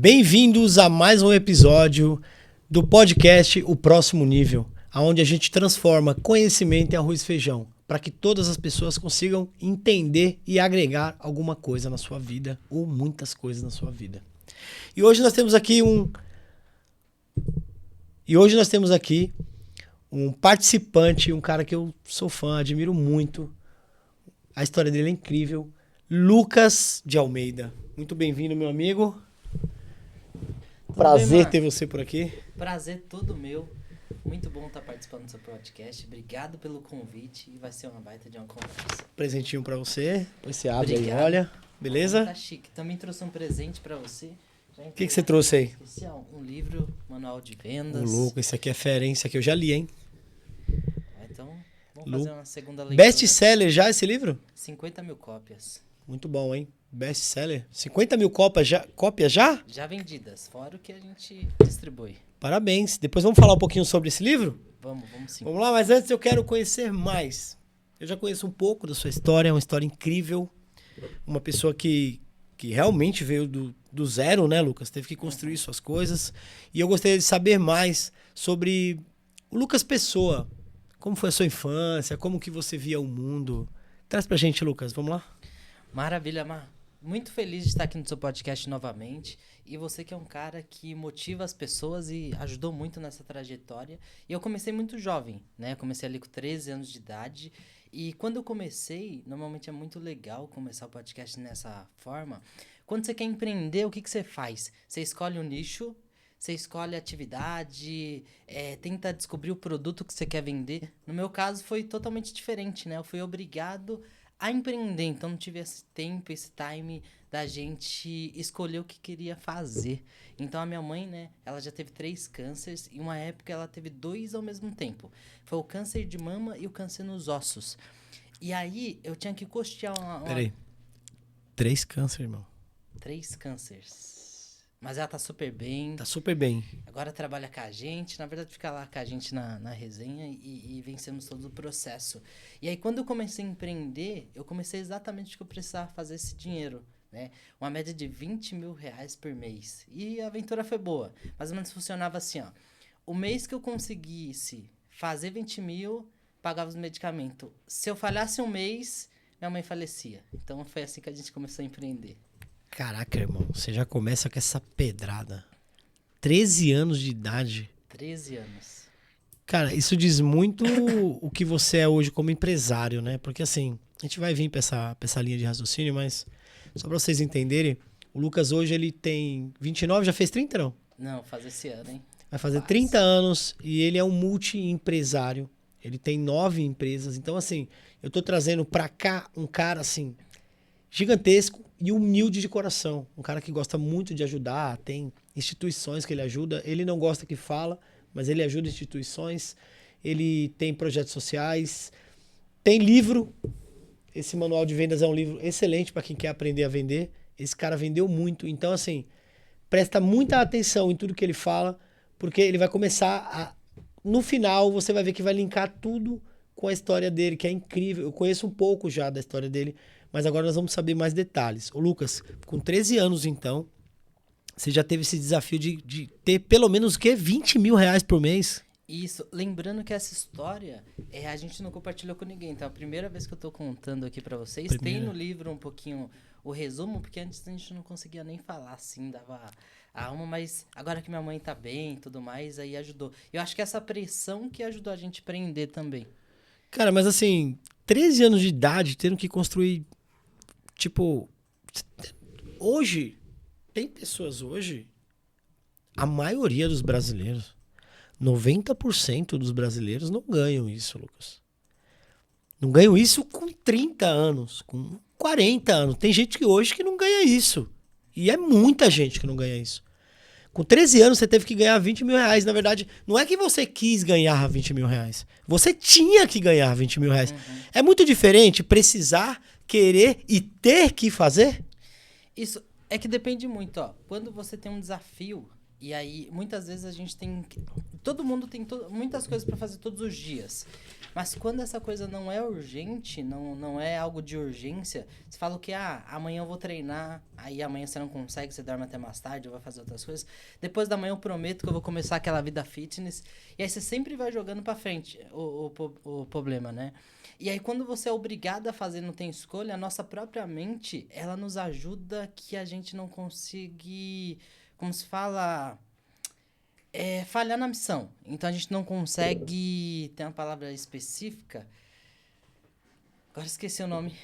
Bem-vindos a mais um episódio do podcast O Próximo Nível, onde a gente transforma conhecimento em arroz e feijão, para que todas as pessoas consigam entender e agregar alguma coisa na sua vida, ou muitas coisas na sua vida. E hoje nós temos aqui um participante, um cara que eu sou fã, admiro muito. A história dele é incrível. Lucas de Almeida. Muito bem-vindo, meu amigo. Prazer ter você por aqui. Prazer todo meu. Muito bom estar participando do seu podcast. Obrigado pelo convite e vai ser uma baita de uma conversa. Presentinho pra você. Depois você abre Obrigado. aí, olha. Beleza? Tá chique. Também trouxe um presente pra você. O que você trouxe aí? Especial, um livro, manual de vendas. Ô, louco, esse aqui é fera, hein? Esse aqui eu já li, hein? Então, vamos fazer uma segunda leitura. Best-seller já esse livro? 50 mil cópias. Muito bom, hein? Best-seller. 50 mil cópias já? Já vendidas, fora o que a gente distribui. Parabéns. Depois vamos falar um pouquinho sobre esse livro? Vamos sim. Vamos lá, mas antes eu quero conhecer mais. Eu já conheço um pouco da sua história, é uma história incrível. Uma pessoa que realmente veio do zero, né, Lucas? Teve que construir suas coisas. E eu gostaria de saber mais sobre o Lucas Pessoa. Como foi a sua infância? Como que você via o mundo? Traz pra gente, Lucas. Vamos lá? Maravilha, Mar. Muito feliz de estar aqui no seu podcast novamente. E você que é um cara que motiva as pessoas e ajudou muito nessa trajetória. E eu comecei muito jovem, né? Comecei ali com 13 anos de idade. E quando eu comecei, normalmente é muito legal começar o podcast nessa forma. Quando você quer empreender, o que você faz? Você escolhe um nicho, você escolhe a atividade, tenta descobrir o produto que você quer vender. No meu caso foi totalmente diferente, né? Eu fui obrigado a empreender, então não tive esse tempo, esse time da gente escolher o que queria fazer. Então a minha mãe, né, ela já teve 3 cânceres e uma época ela teve 2 ao mesmo tempo. Foi o câncer de mama e o câncer nos ossos. E aí eu tinha que custear uma... Peraí. 3 câncer, irmão. 3 cânceres. Mas ela tá super bem. Tá super bem. Agora trabalha com a gente. Na verdade, fica lá com a gente na resenha e vencemos todo o processo. E aí, quando eu comecei a empreender, eu comecei exatamente o que eu precisava fazer esse dinheiro, né? Uma média de 20 mil reais por mês. E a aventura foi boa. Mais ou menos funcionava assim, ó. O mês que eu conseguisse fazer 20 mil, pagava os medicamentos. Se eu falhasse um mês, minha mãe falecia. Então, foi assim que a gente começou a empreender. Caraca, irmão, você já começa com essa pedrada. 13 anos de idade. 13 anos. Cara, isso diz muito o que você é hoje como empresário, né? Porque assim, a gente vai vir pra essa linha de raciocínio, mas só pra vocês entenderem, o Lucas hoje ele tem 29, já fez 30, não? Não, faz esse ano, hein? Vai fazer 30 anos e ele é um multi-empresário. Ele tem 9 empresas. Então, assim, eu tô trazendo pra cá um cara, assim, gigantesco e humilde de coração. Um cara que gosta muito de ajudar, tem instituições que ele ajuda. Ele não gosta que fala, mas ele ajuda instituições. Ele tem projetos sociais, tem livro. Esse manual de vendas é um livro excelente para quem quer aprender a vender. Esse cara vendeu muito. Então, assim, presta muita atenção em tudo que ele fala, porque ele vai começar a... No final, você vai ver que vai linkar tudo com a história dele, que é incrível. Eu conheço um pouco já da história dele, mas agora nós vamos saber mais detalhes. Ô Lucas, com 13 anos então, você já teve esse desafio de ter pelo menos o quê? 20 mil reais por mês? Isso. Lembrando que essa história a gente não compartilhou com ninguém. Então, a primeira vez que eu tô contando aqui pra vocês, tem no livro um pouquinho o resumo, porque antes a gente não conseguia nem falar assim, dava a alma, mas agora que minha mãe tá bem e tudo mais, aí ajudou. Eu acho que essa pressão que ajudou a gente a empreender também. Cara, mas assim, 13 anos de idade, tendo que construir, tipo, hoje, tem pessoas hoje, a maioria dos brasileiros, 90% dos brasileiros não ganham isso, Lucas. Não ganham isso com 30 anos, com 40 anos. Tem gente que hoje que não ganha isso. E é muita gente que não ganha isso. Com 13 anos você teve que ganhar 20 mil reais. Na verdade, não é que você quis ganhar 20 mil reais. Você tinha que ganhar 20 mil reais. Uhum. É muito diferente precisar, querer e ter que fazer? Isso é que depende muito, ó. Quando você tem um desafio E aí, muitas vezes a gente tem... Todo mundo tem muitas coisas para fazer todos os dias. Mas quando essa coisa não é urgente, não é algo de urgência, você fala que, amanhã eu vou treinar, aí amanhã você não consegue, você dorme até mais tarde, ou vai fazer outras coisas. Depois da manhã eu prometo que eu vou começar aquela vida fitness. E aí você sempre vai jogando para frente o problema, né? E aí quando você é obrigado a fazer, não tem escolha, a nossa própria mente, ela nos ajuda que a gente não consiga, como se fala... falhar na missão. Então a gente não consegue... Tem uma palavra específica. Agora esqueci o nome.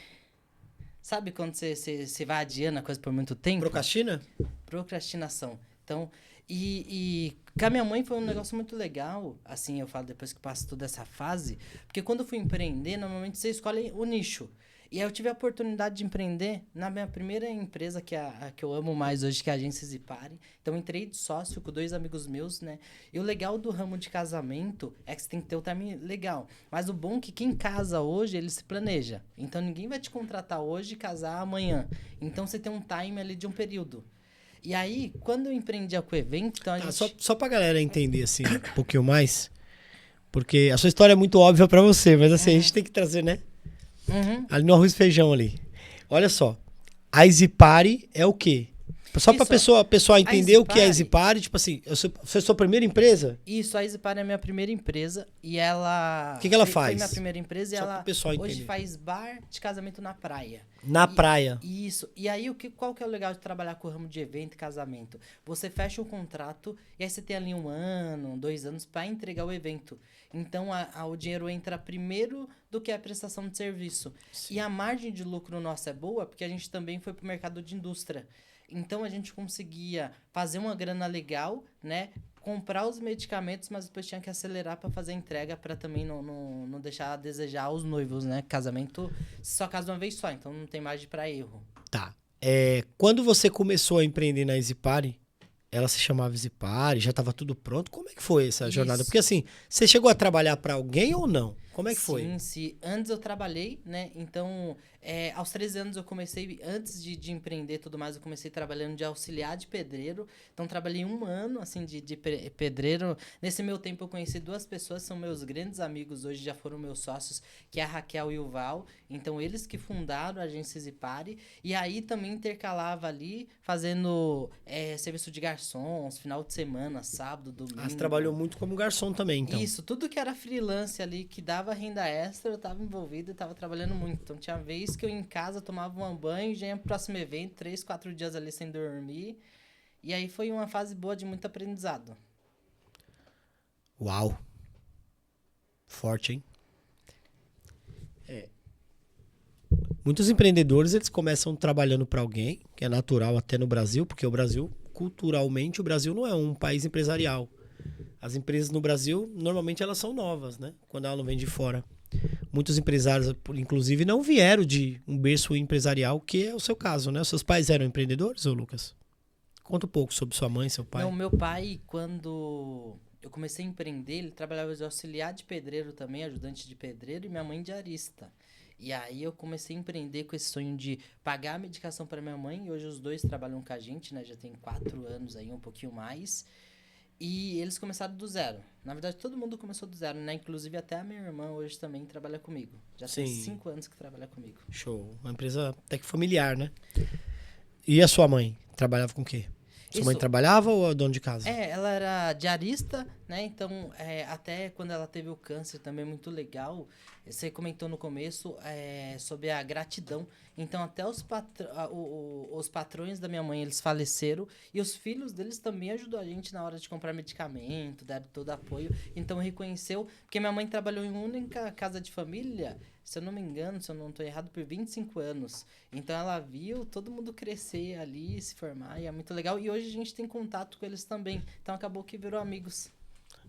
Sabe quando você vai adiando a coisa por muito tempo? Procrastina? Procrastinação. Então, e com a minha mãe foi um negócio muito legal. Assim, eu falo depois que passa toda essa fase. Porque quando eu fui empreender, normalmente você escolhe o nicho. E aí eu tive a oportunidade de empreender na minha primeira empresa, que é a que eu amo mais hoje, que é a Agência Zipari. Então, eu entrei de sócio com 2 amigos meus, né? E o legal do ramo de casamento é que você tem que ter o timing legal. Mas o bom é que quem casa hoje, ele se planeja. Então, ninguém vai te contratar hoje e casar amanhã. Então, você tem um time ali de um período. E aí, quando eu empreendia com o evento, então a gente... Só pra galera entender, assim, um pouquinho mais. Porque a sua história é muito óbvia pra você, mas assim, a gente tem que trazer, né? Ali no arroz e feijão ali. Olha só. A Zipari é o quê? Só pra pessoa entender o que é a Zipari, tipo assim, foi a sua primeira empresa? Isso, a Zipari é a minha primeira empresa e ela... O que ela faz? Foi minha primeira empresa e só ela hoje faz bar de casamento na praia. Praia. Isso. E aí, qual que é o legal de trabalhar com o ramo de evento e casamento? Você fecha um contrato e aí você tem ali 1 ano, 2 anos para entregar o evento. Então, o dinheiro entra primeiro do que a prestação de serviço. Sim. E a margem de lucro nossa é boa porque a gente também foi para o mercado de indústria. Então, a gente conseguia fazer uma grana legal, né? Comprar os medicamentos, mas depois tinha que acelerar para fazer a entrega para também não deixar a desejar os noivos, né? Casamento, só casa uma vez só, então não tem margem para erro. Tá. Quando você começou a empreender na Zipari, ela se chamava Zipari, já estava tudo pronto? Como é que foi essa jornada? Porque assim, você chegou a trabalhar para alguém ou não? Como é que foi? Sim. Antes eu trabalhei, né? Então, aos 13 anos eu comecei, antes de empreender e tudo mais, eu comecei trabalhando de auxiliar de pedreiro. Então, trabalhei 1 ano, assim, de pedreiro. Nesse meu tempo, eu conheci 2 pessoas, são meus grandes amigos, hoje já foram meus sócios, que é a Raquel e o Val. Então, eles que fundaram a Agência Zipari. E aí, também intercalava ali, fazendo serviço de garçons, final de semana, sábado, domingo. Você trabalhou muito como garçom também, então. Isso, tudo que era freelance ali, que dava renda extra, eu tava envolvido e tava trabalhando muito. Então, tinha vez que eu em casa tomava um banho, já ia pro próximo evento, 3, 4 dias ali sem dormir. E aí foi uma fase boa de muito aprendizado. Uau! Forte, hein? Muitos empreendedores, eles começam trabalhando para alguém, que é natural até no Brasil, porque o Brasil, culturalmente, o Brasil não é um país empresarial. As empresas no Brasil, normalmente, elas são novas, né? Quando ela não vem de fora. Muitos empresários, inclusive, não vieram de um berço empresarial, que é o seu caso, né? Os seus pais eram empreendedores, ô Lucas? Conta um pouco sobre sua mãe e seu pai. Não, meu pai, quando eu comecei a empreender, ele trabalhava de auxiliar de pedreiro também, ajudante de pedreiro, e minha mãe de arista. E aí eu comecei a empreender com esse sonho de pagar a medicação para minha mãe, e hoje os 2 trabalham com a gente, né? Já tem 4 anos aí, um pouquinho mais. E eles começaram do zero. Na verdade, todo mundo começou do zero, né? Inclusive até a minha irmã hoje também trabalha comigo. Já tem 5 anos que trabalha comigo. Show. Uma empresa até que familiar, né? E a sua mãe? Trabalhava com o quê? Sua mãe trabalhava ou é dona de casa? Ela era diarista, né? Então, até quando ela teve o câncer também, muito legal. Você comentou no começo sobre a gratidão. Então, até os patrões da minha mãe, eles faleceram. E os filhos deles também ajudou a gente na hora de comprar medicamento, deram todo apoio. Então, reconheceu, porque minha mãe trabalhou em uma única casa de família, se eu não me engano, se eu não estou errado, por 25 anos. Então, ela viu todo mundo crescer ali, se formar, e é muito legal. E hoje a gente tem contato com eles também. Então, acabou que virou amigos.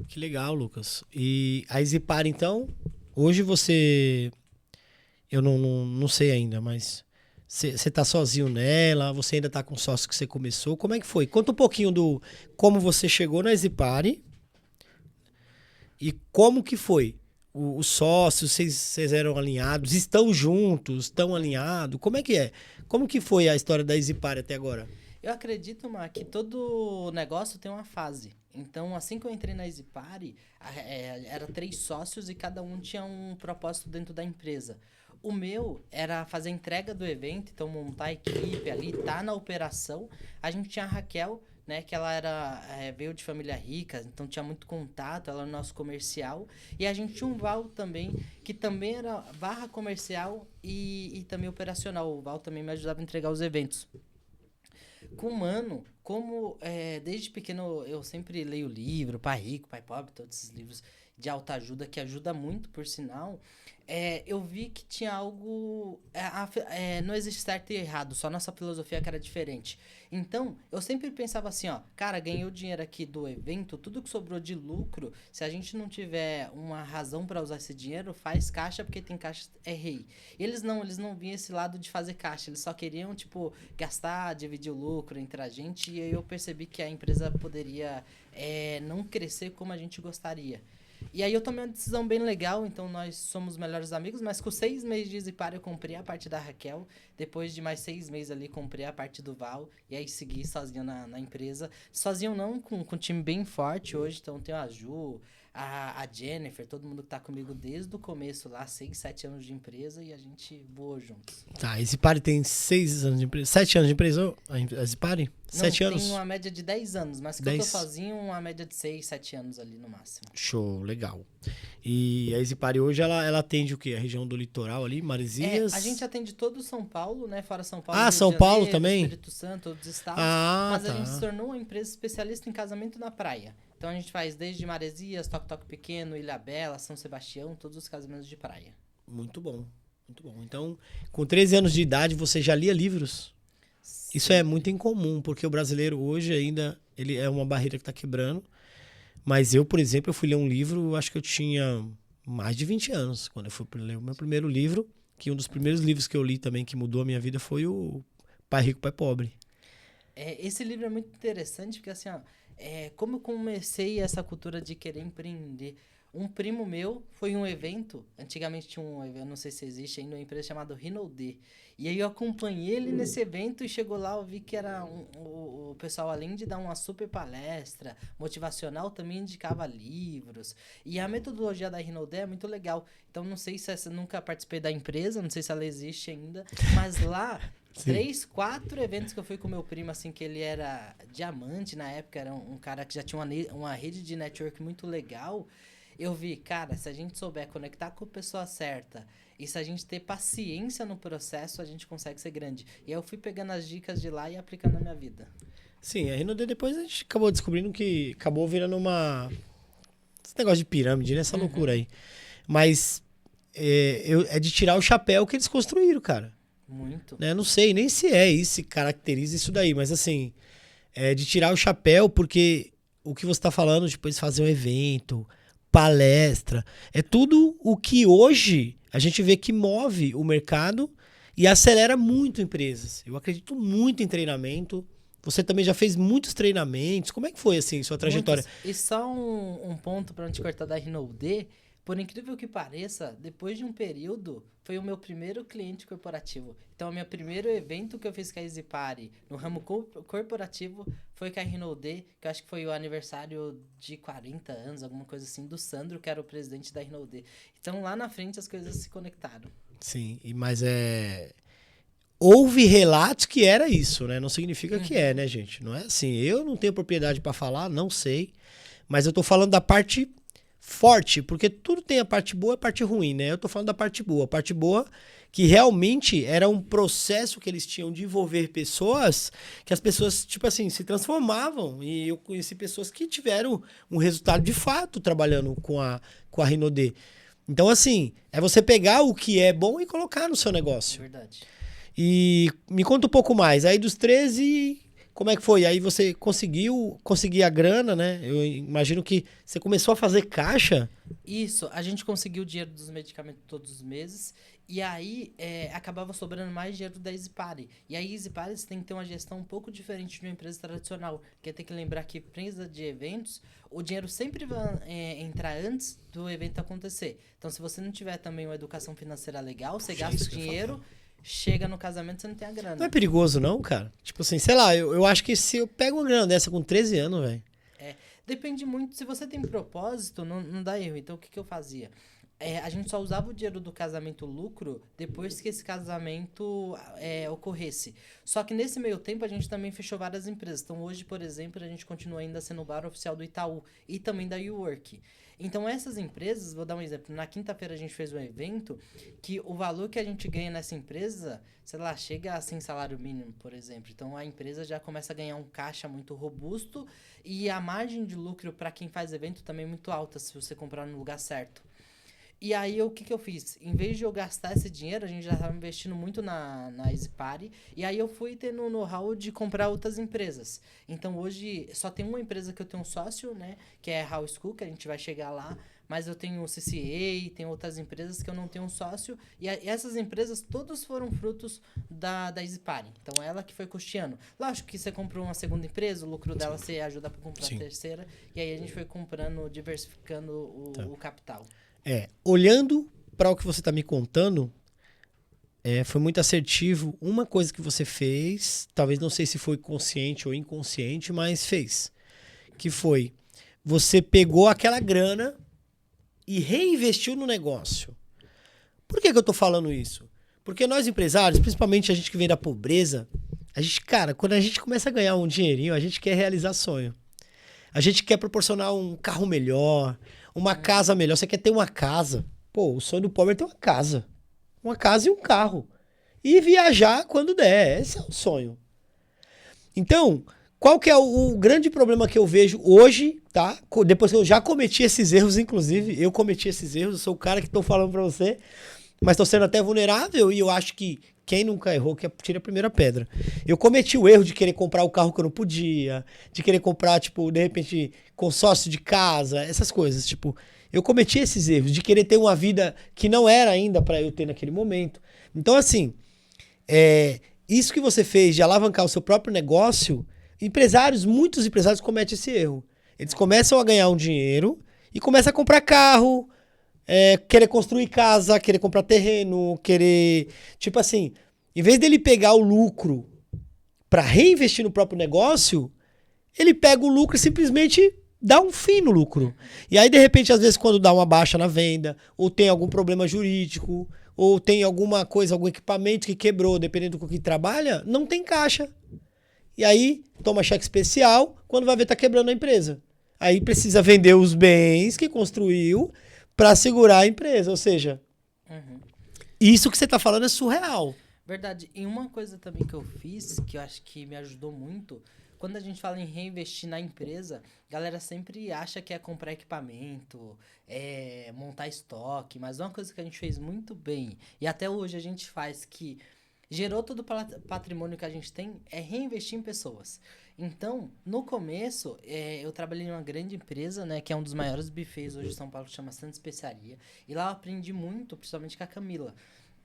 Que legal, Lucas. E a Zipari, então, hoje você... Eu não sei ainda, mas você tá sozinho nela, você ainda tá com o sócio que você começou. Como é que foi? Conta um pouquinho do como você chegou na Zipari e como que foi. Os sócios, vocês eram alinhados, estão juntos, estão alinhados? Como é que é? Como que foi a história da Zipari até agora? Eu acredito, Mar, que todo negócio tem uma fase. Então, assim que eu entrei na Easy Party, era 3 sócios e cada um tinha um propósito dentro da empresa. O meu era fazer a entrega do evento, então montar a equipe ali, tá na operação. A gente tinha a Raquel, né, que ela veio de família rica, então tinha muito contato, ela era o nosso comercial. E a gente tinha um Val também, que também era barra comercial e também operacional. O Val também me ajudava a entregar os eventos. Com o Mano, como desde pequeno eu sempre leio livro, Pai Rico, Pai Pobre, todos esses livros de autoajuda que ajuda muito, por sinal, eu vi que tinha algo... não existe certo e errado, só nossa filosofia que era diferente. Então, eu sempre pensava assim, ó, cara, ganhei o dinheiro aqui do evento, tudo que sobrou de lucro, se a gente não tiver uma razão para usar esse dinheiro, faz caixa, porque tem caixa é rei. Eles não viam esse lado de fazer caixa, eles só queriam, tipo, gastar, dividir o lucro entre a gente, e aí eu percebi que a empresa poderia não crescer como a gente gostaria. E aí eu tomei uma decisão bem legal, então nós somos melhores amigos, mas com 6 meses de Easy Party eu comprei a parte da Raquel, depois de mais 6 meses ali comprei a parte do Val, e aí segui sozinho na empresa. Sozinho não, com um time bem forte hoje, então tem a Ju, a Jennifer, todo mundo que tá comigo desde o começo lá, 6, 7 anos de empresa, e a gente voou juntos. Tá, a Easy Party tem 6 anos de empresa, 7 anos de empresa, a Easy Party? 7 anos? Tem uma média de 10 anos, mas que 10. eu tô sozinho, uma média de 6, 7 anos ali no máximo. Show, legal. E a Easy Party hoje, ela atende o quê? A região do litoral ali, Maresias? A gente atende todo São Paulo, né? Fora São Paulo, Ah, Rio de São Paulo Janeiro, também? Espírito Santo, outros estados. Mas tá. a gente se tornou uma empresa especialista em casamento na praia. Então a gente faz desde Maresias, Toque Pequeno, Ilhabela, São Sebastião, todos os casamentos de praia. Muito bom, muito bom. Então, com 13 anos de idade, você já lia livros? Sim. Isso é muito incomum, porque o brasileiro hoje ainda, ele é uma barreira que está quebrando. Mas eu, por exemplo, eu fui ler um livro, acho que eu tinha mais de 20 anos, quando eu fui ler o meu primeiro livro, que um dos primeiros livros que eu li também, que mudou a minha vida, foi o Pai Rico, Pai Pobre. Esse livro é muito interessante, porque assim, ó, como eu comecei essa cultura de querer empreender. Um primo meu foi em um evento, antigamente tinha um evento, não sei se existe ainda, uma empresa chamada Rinode. E aí eu acompanhei ele nesse evento e chegou lá, eu vi que era o pessoal, além de dar uma super palestra motivacional, também indicava livros. E a metodologia da Rinode é muito legal. Então não sei se nunca participei da empresa, não sei se ela existe ainda, mas lá... Sim. 3, 4 eventos que eu fui com meu primo, assim, que ele era diamante na época, era um cara que já tinha uma rede de network muito legal. Eu vi, cara, se a gente souber conectar com a pessoa certa e se a gente ter paciência no processo, a gente consegue ser grande. E aí eu fui pegando as dicas de lá e aplicando na minha vida. Sim, a Rinode depois a gente acabou descobrindo que acabou virando esse negócio de pirâmide, né? Essa loucura aí. Mas é de tirar o chapéu que eles construíram, cara. Muito. Né? Não sei nem se é isso, se caracteriza isso daí, mas assim, é de tirar o chapéu, porque o que você tá falando, depois fazer um evento, palestra, é tudo o que hoje a gente vê que move o mercado e acelera muito empresas. Eu acredito muito em treinamento. Você também já fez muitos treinamentos. Como é que foi, assim, sua trajetória? Muitos. E só um ponto para não te cortar da Rinode. Por incrível que pareça, depois de um período, foi o meu primeiro cliente corporativo. Então, o meu primeiro evento que eu fiz com a Easy Party no ramo corporativo foi com a Rinode, que eu acho que foi o aniversário de 40 anos, alguma coisa assim, do Sandro, que era o presidente da Rinode. Então, lá na frente, as coisas se conectaram. Sim, mas houve relatos que era isso, né? Não significa que é, né, gente? Não é assim. Eu não tenho propriedade para falar, não sei. Mas eu tô falando da parte forte, porque tudo tem a parte boa e a parte ruim, né? Eu tô falando da parte boa. A parte boa que realmente era um processo que eles tinham de envolver pessoas, que as pessoas, tipo assim, se transformavam. E eu conheci pessoas que tiveram um resultado de fato trabalhando com a Rinode. Então, assim, é você pegar o que é bom e colocar no seu negócio. Verdade. E me conta um pouco mais. Aí dos 13, como é que foi? Aí você conseguir a grana, né? Eu imagino que você começou a fazer caixa. Isso, a gente conseguiu o dinheiro dos medicamentos todos os meses. E aí acabava sobrando mais dinheiro da Easy Party. E aí Easy Party você tem que ter uma gestão um pouco diferente de uma empresa tradicional. Porque tem que lembrar que empresa de eventos, o dinheiro sempre vai entrar antes do evento acontecer. Então se você não tiver também uma educação financeira legal, você gasta o dinheiro... chega no casamento você não tem a grana. Não é perigoso não, cara? Tipo assim, sei lá, eu acho que se eu pego uma grana dessa com 13 anos, velho. Depende muito, se você tem propósito, não dá erro. Então, o que eu fazia? A gente só usava o dinheiro do casamento lucro depois que esse casamento ocorresse. Só que nesse meio tempo a gente também fechou várias empresas. Então hoje, por exemplo, a gente continua ainda sendo o bar oficial do Itaú e também da YouWork. Então essas empresas, vou dar um exemplo, na quinta-feira a gente fez um evento que o valor que a gente ganha nessa empresa, sei lá, chega a 100 salário mínimo, por exemplo. Então a empresa já começa a ganhar um caixa muito robusto e a margem de lucro para quem faz evento também é muito alta se você comprar no lugar certo. E aí, o que eu fiz? Em vez de eu gastar esse dinheiro, a gente já estava investindo muito na EasyParty. E aí, eu fui tendo o know-how de comprar outras empresas. Então, hoje, só tem uma empresa que eu tenho um sócio, né? Que é a House School, que a gente vai chegar lá. Mas eu tenho o CCA, tem outras empresas que eu não tenho um sócio. E essas empresas, todas foram frutos da EasyParty. Então, ela que foi custeando. Lógico que você comprou uma segunda empresa, o lucro dela você ajuda para comprar a terceira. E aí, a gente foi comprando, diversificando o capital. Olhando para o que você está me contando, foi muito assertivo. Uma coisa que você fez, talvez não sei se foi consciente ou inconsciente, mas fez. Que foi, você pegou aquela grana e reinvestiu no negócio. Por que eu estou falando isso? Porque nós empresários, principalmente a gente que vem da pobreza, quando a gente começa a ganhar um dinheirinho, a gente quer realizar sonho. A gente quer proporcionar um carro melhor, uma casa melhor. Você quer ter uma casa. Pô, o sonho do pobre é ter uma casa. Uma casa e um carro. E viajar quando der. Esse é o sonho. Então, qual que é o grande problema que eu vejo hoje, tá? Depois que eu já cometi esses erros, inclusive, eu cometi esses erros, eu sou o cara que tô falando pra você, mas tô sendo até vulnerável e eu acho que quem nunca errou, que tira a primeira pedra. Eu cometi o erro de querer comprar o carro que eu não podia, de querer comprar, tipo, de repente, consórcio de casa, essas coisas. Tipo, eu cometi esses erros de querer ter uma vida que não era ainda pra eu ter naquele momento. Então, assim, isso que você fez de alavancar o seu próprio negócio, muitos empresários cometem esse erro. Eles começam a ganhar um dinheiro e começam a comprar carro, querer construir casa, querer comprar terreno, querer... Tipo assim, em vez dele pegar o lucro para reinvestir no próprio negócio, ele pega o lucro e simplesmente dá um fim no lucro. E aí, de repente, às vezes, quando dá uma baixa na venda, ou tem algum problema jurídico, ou tem alguma coisa, algum equipamento que quebrou, dependendo do que trabalha, não tem caixa. E aí, toma cheque especial, quando vai ver, tá quebrando a empresa. Aí precisa vender os bens que construiu para segurar a empresa, ou seja, isso que você tá falando é surreal. Verdade. E uma coisa também que eu fiz, que eu acho que me ajudou muito, quando a gente fala em reinvestir na empresa, a galera sempre acha que é comprar equipamento, montar estoque, mas uma coisa que a gente fez muito bem, e até hoje a gente faz, que gerou todo o patrimônio que a gente tem, é reinvestir em pessoas. Então, no começo, eu trabalhei em uma grande empresa, né, que é um dos maiores buffets hoje em São Paulo, que chama Santa Especiaria. E lá eu aprendi muito, principalmente com a Camila.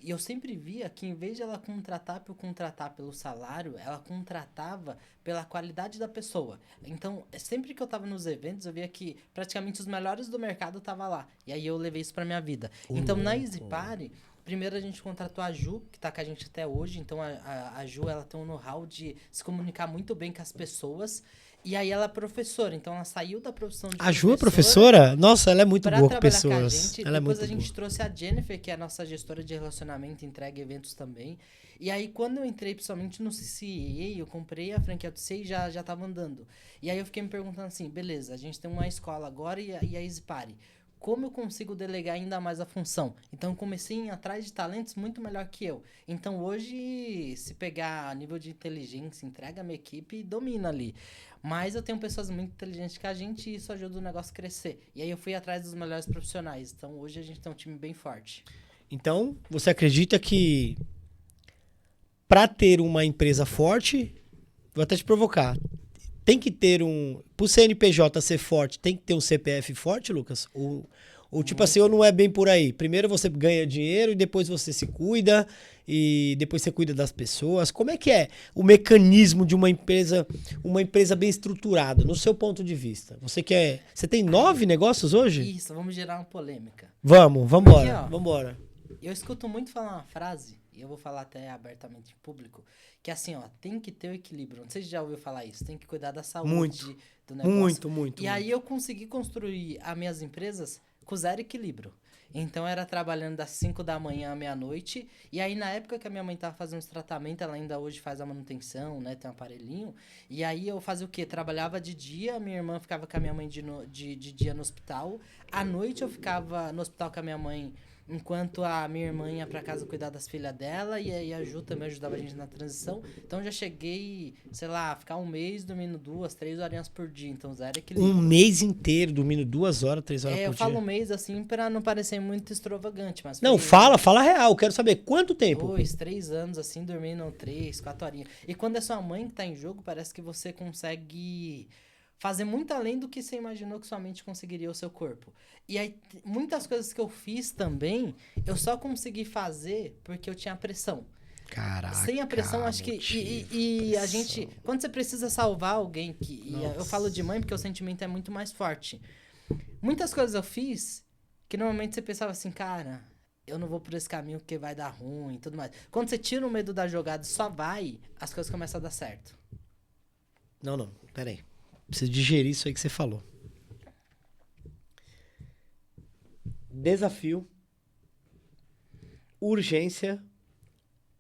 E eu sempre via que, em vez de ela contratar pelo salário, ela contratava pela qualidade da pessoa. Então, sempre que eu tava nos eventos, eu via que praticamente os melhores do mercado estavam lá. E aí eu levei isso pra minha vida. Então, na EasyParty, primeiro a gente contratou a Ju, que tá com a gente até hoje. Então a Ju, ela tem um know-how de se comunicar muito bem com as pessoas. E aí ela é professora, então ela saiu da profissão de professora. A Ju é professora? Nossa, ela é muito boa com pessoas. Com a gente. Ela Depois é muito a gente boa. trouxe a Jennifer, que é a nossa gestora de relacionamento, entrega eventos também. E aí quando eu entrei principalmente no CCA, eu comprei a franquia do CCA e já tava andando. E aí eu fiquei me perguntando assim, beleza, a gente tem uma escola agora e a EasyParty. Como eu consigo delegar ainda mais a função? Então, eu comecei a ir atrás de talentos muito melhor que eu. Então, hoje, se pegar a nível de inteligência, entrega a minha equipe e domina ali. Mas eu tenho pessoas muito inteligentes que a gente e isso ajuda o negócio a crescer. E aí, eu fui atrás dos melhores profissionais. Então, hoje a gente tem um time bem forte. Então, você acredita que para ter uma empresa forte, vou até te provocar, tem que ter pro CNPJ ser forte, tem que ter um CPF forte, Lucas? Ou tipo assim, ou não é bem por aí? Primeiro você ganha dinheiro e depois você se cuida e depois você cuida das pessoas. Como é que é o mecanismo de uma empresa bem estruturada, no seu ponto de vista? Você tem 9 negócios hoje? Isso, vamos gerar uma polêmica. Vambora. Eu escuto muito falar uma frase, e eu vou falar até abertamente em público, que assim, ó, tem que ter o equilíbrio. Não sei se já ouviu falar isso, tem que cuidar da saúde Muito. do negócio. Muito. E aí eu consegui construir as minhas empresas com zero equilíbrio. Então era trabalhando das 5 da manhã à meia-noite. E aí na época que a minha mãe tava fazendo os tratamentos, ela ainda hoje faz a manutenção, né? Tem um aparelhinho. E aí eu fazia o quê? Trabalhava de dia, minha irmã ficava com a minha mãe de dia no hospital. À noite eu ficava no hospital com a minha mãe, enquanto a minha irmã ia pra casa cuidar das filhas dela. E aí a Ju também ajudava a gente na transição. Então já cheguei, sei lá, a ficar um mês dormindo 2, 3 horinhas por dia. Então zero equilíbrio. Um mês inteiro, dormindo 2 horas, 3 horas por Eu falo dia. um mês assim pra não parecer muito extravagante, mas Não, foi fala real. Quero saber quanto tempo. 2, 3 anos assim, dormindo 3, 4 horinhas. E quando é sua mãe que tá em jogo, parece que você consegue fazer muito além do que você imaginou que sua mente conseguiria o seu corpo. E aí, muitas coisas que eu fiz também, eu só consegui fazer porque eu tinha pressão. Caraca. Sem a pressão, acho que. E a gente. Quando você precisa salvar alguém, eu falo de mãe porque o sentimento é muito mais forte. Muitas coisas eu fiz que normalmente você pensava assim, cara, eu não vou por esse caminho porque vai dar ruim e tudo mais. Quando você tira o medo da jogada e só vai, as coisas começam a dar certo. Não. Pera aí. Preciso digerir isso aí que você falou. Desafio. Urgência.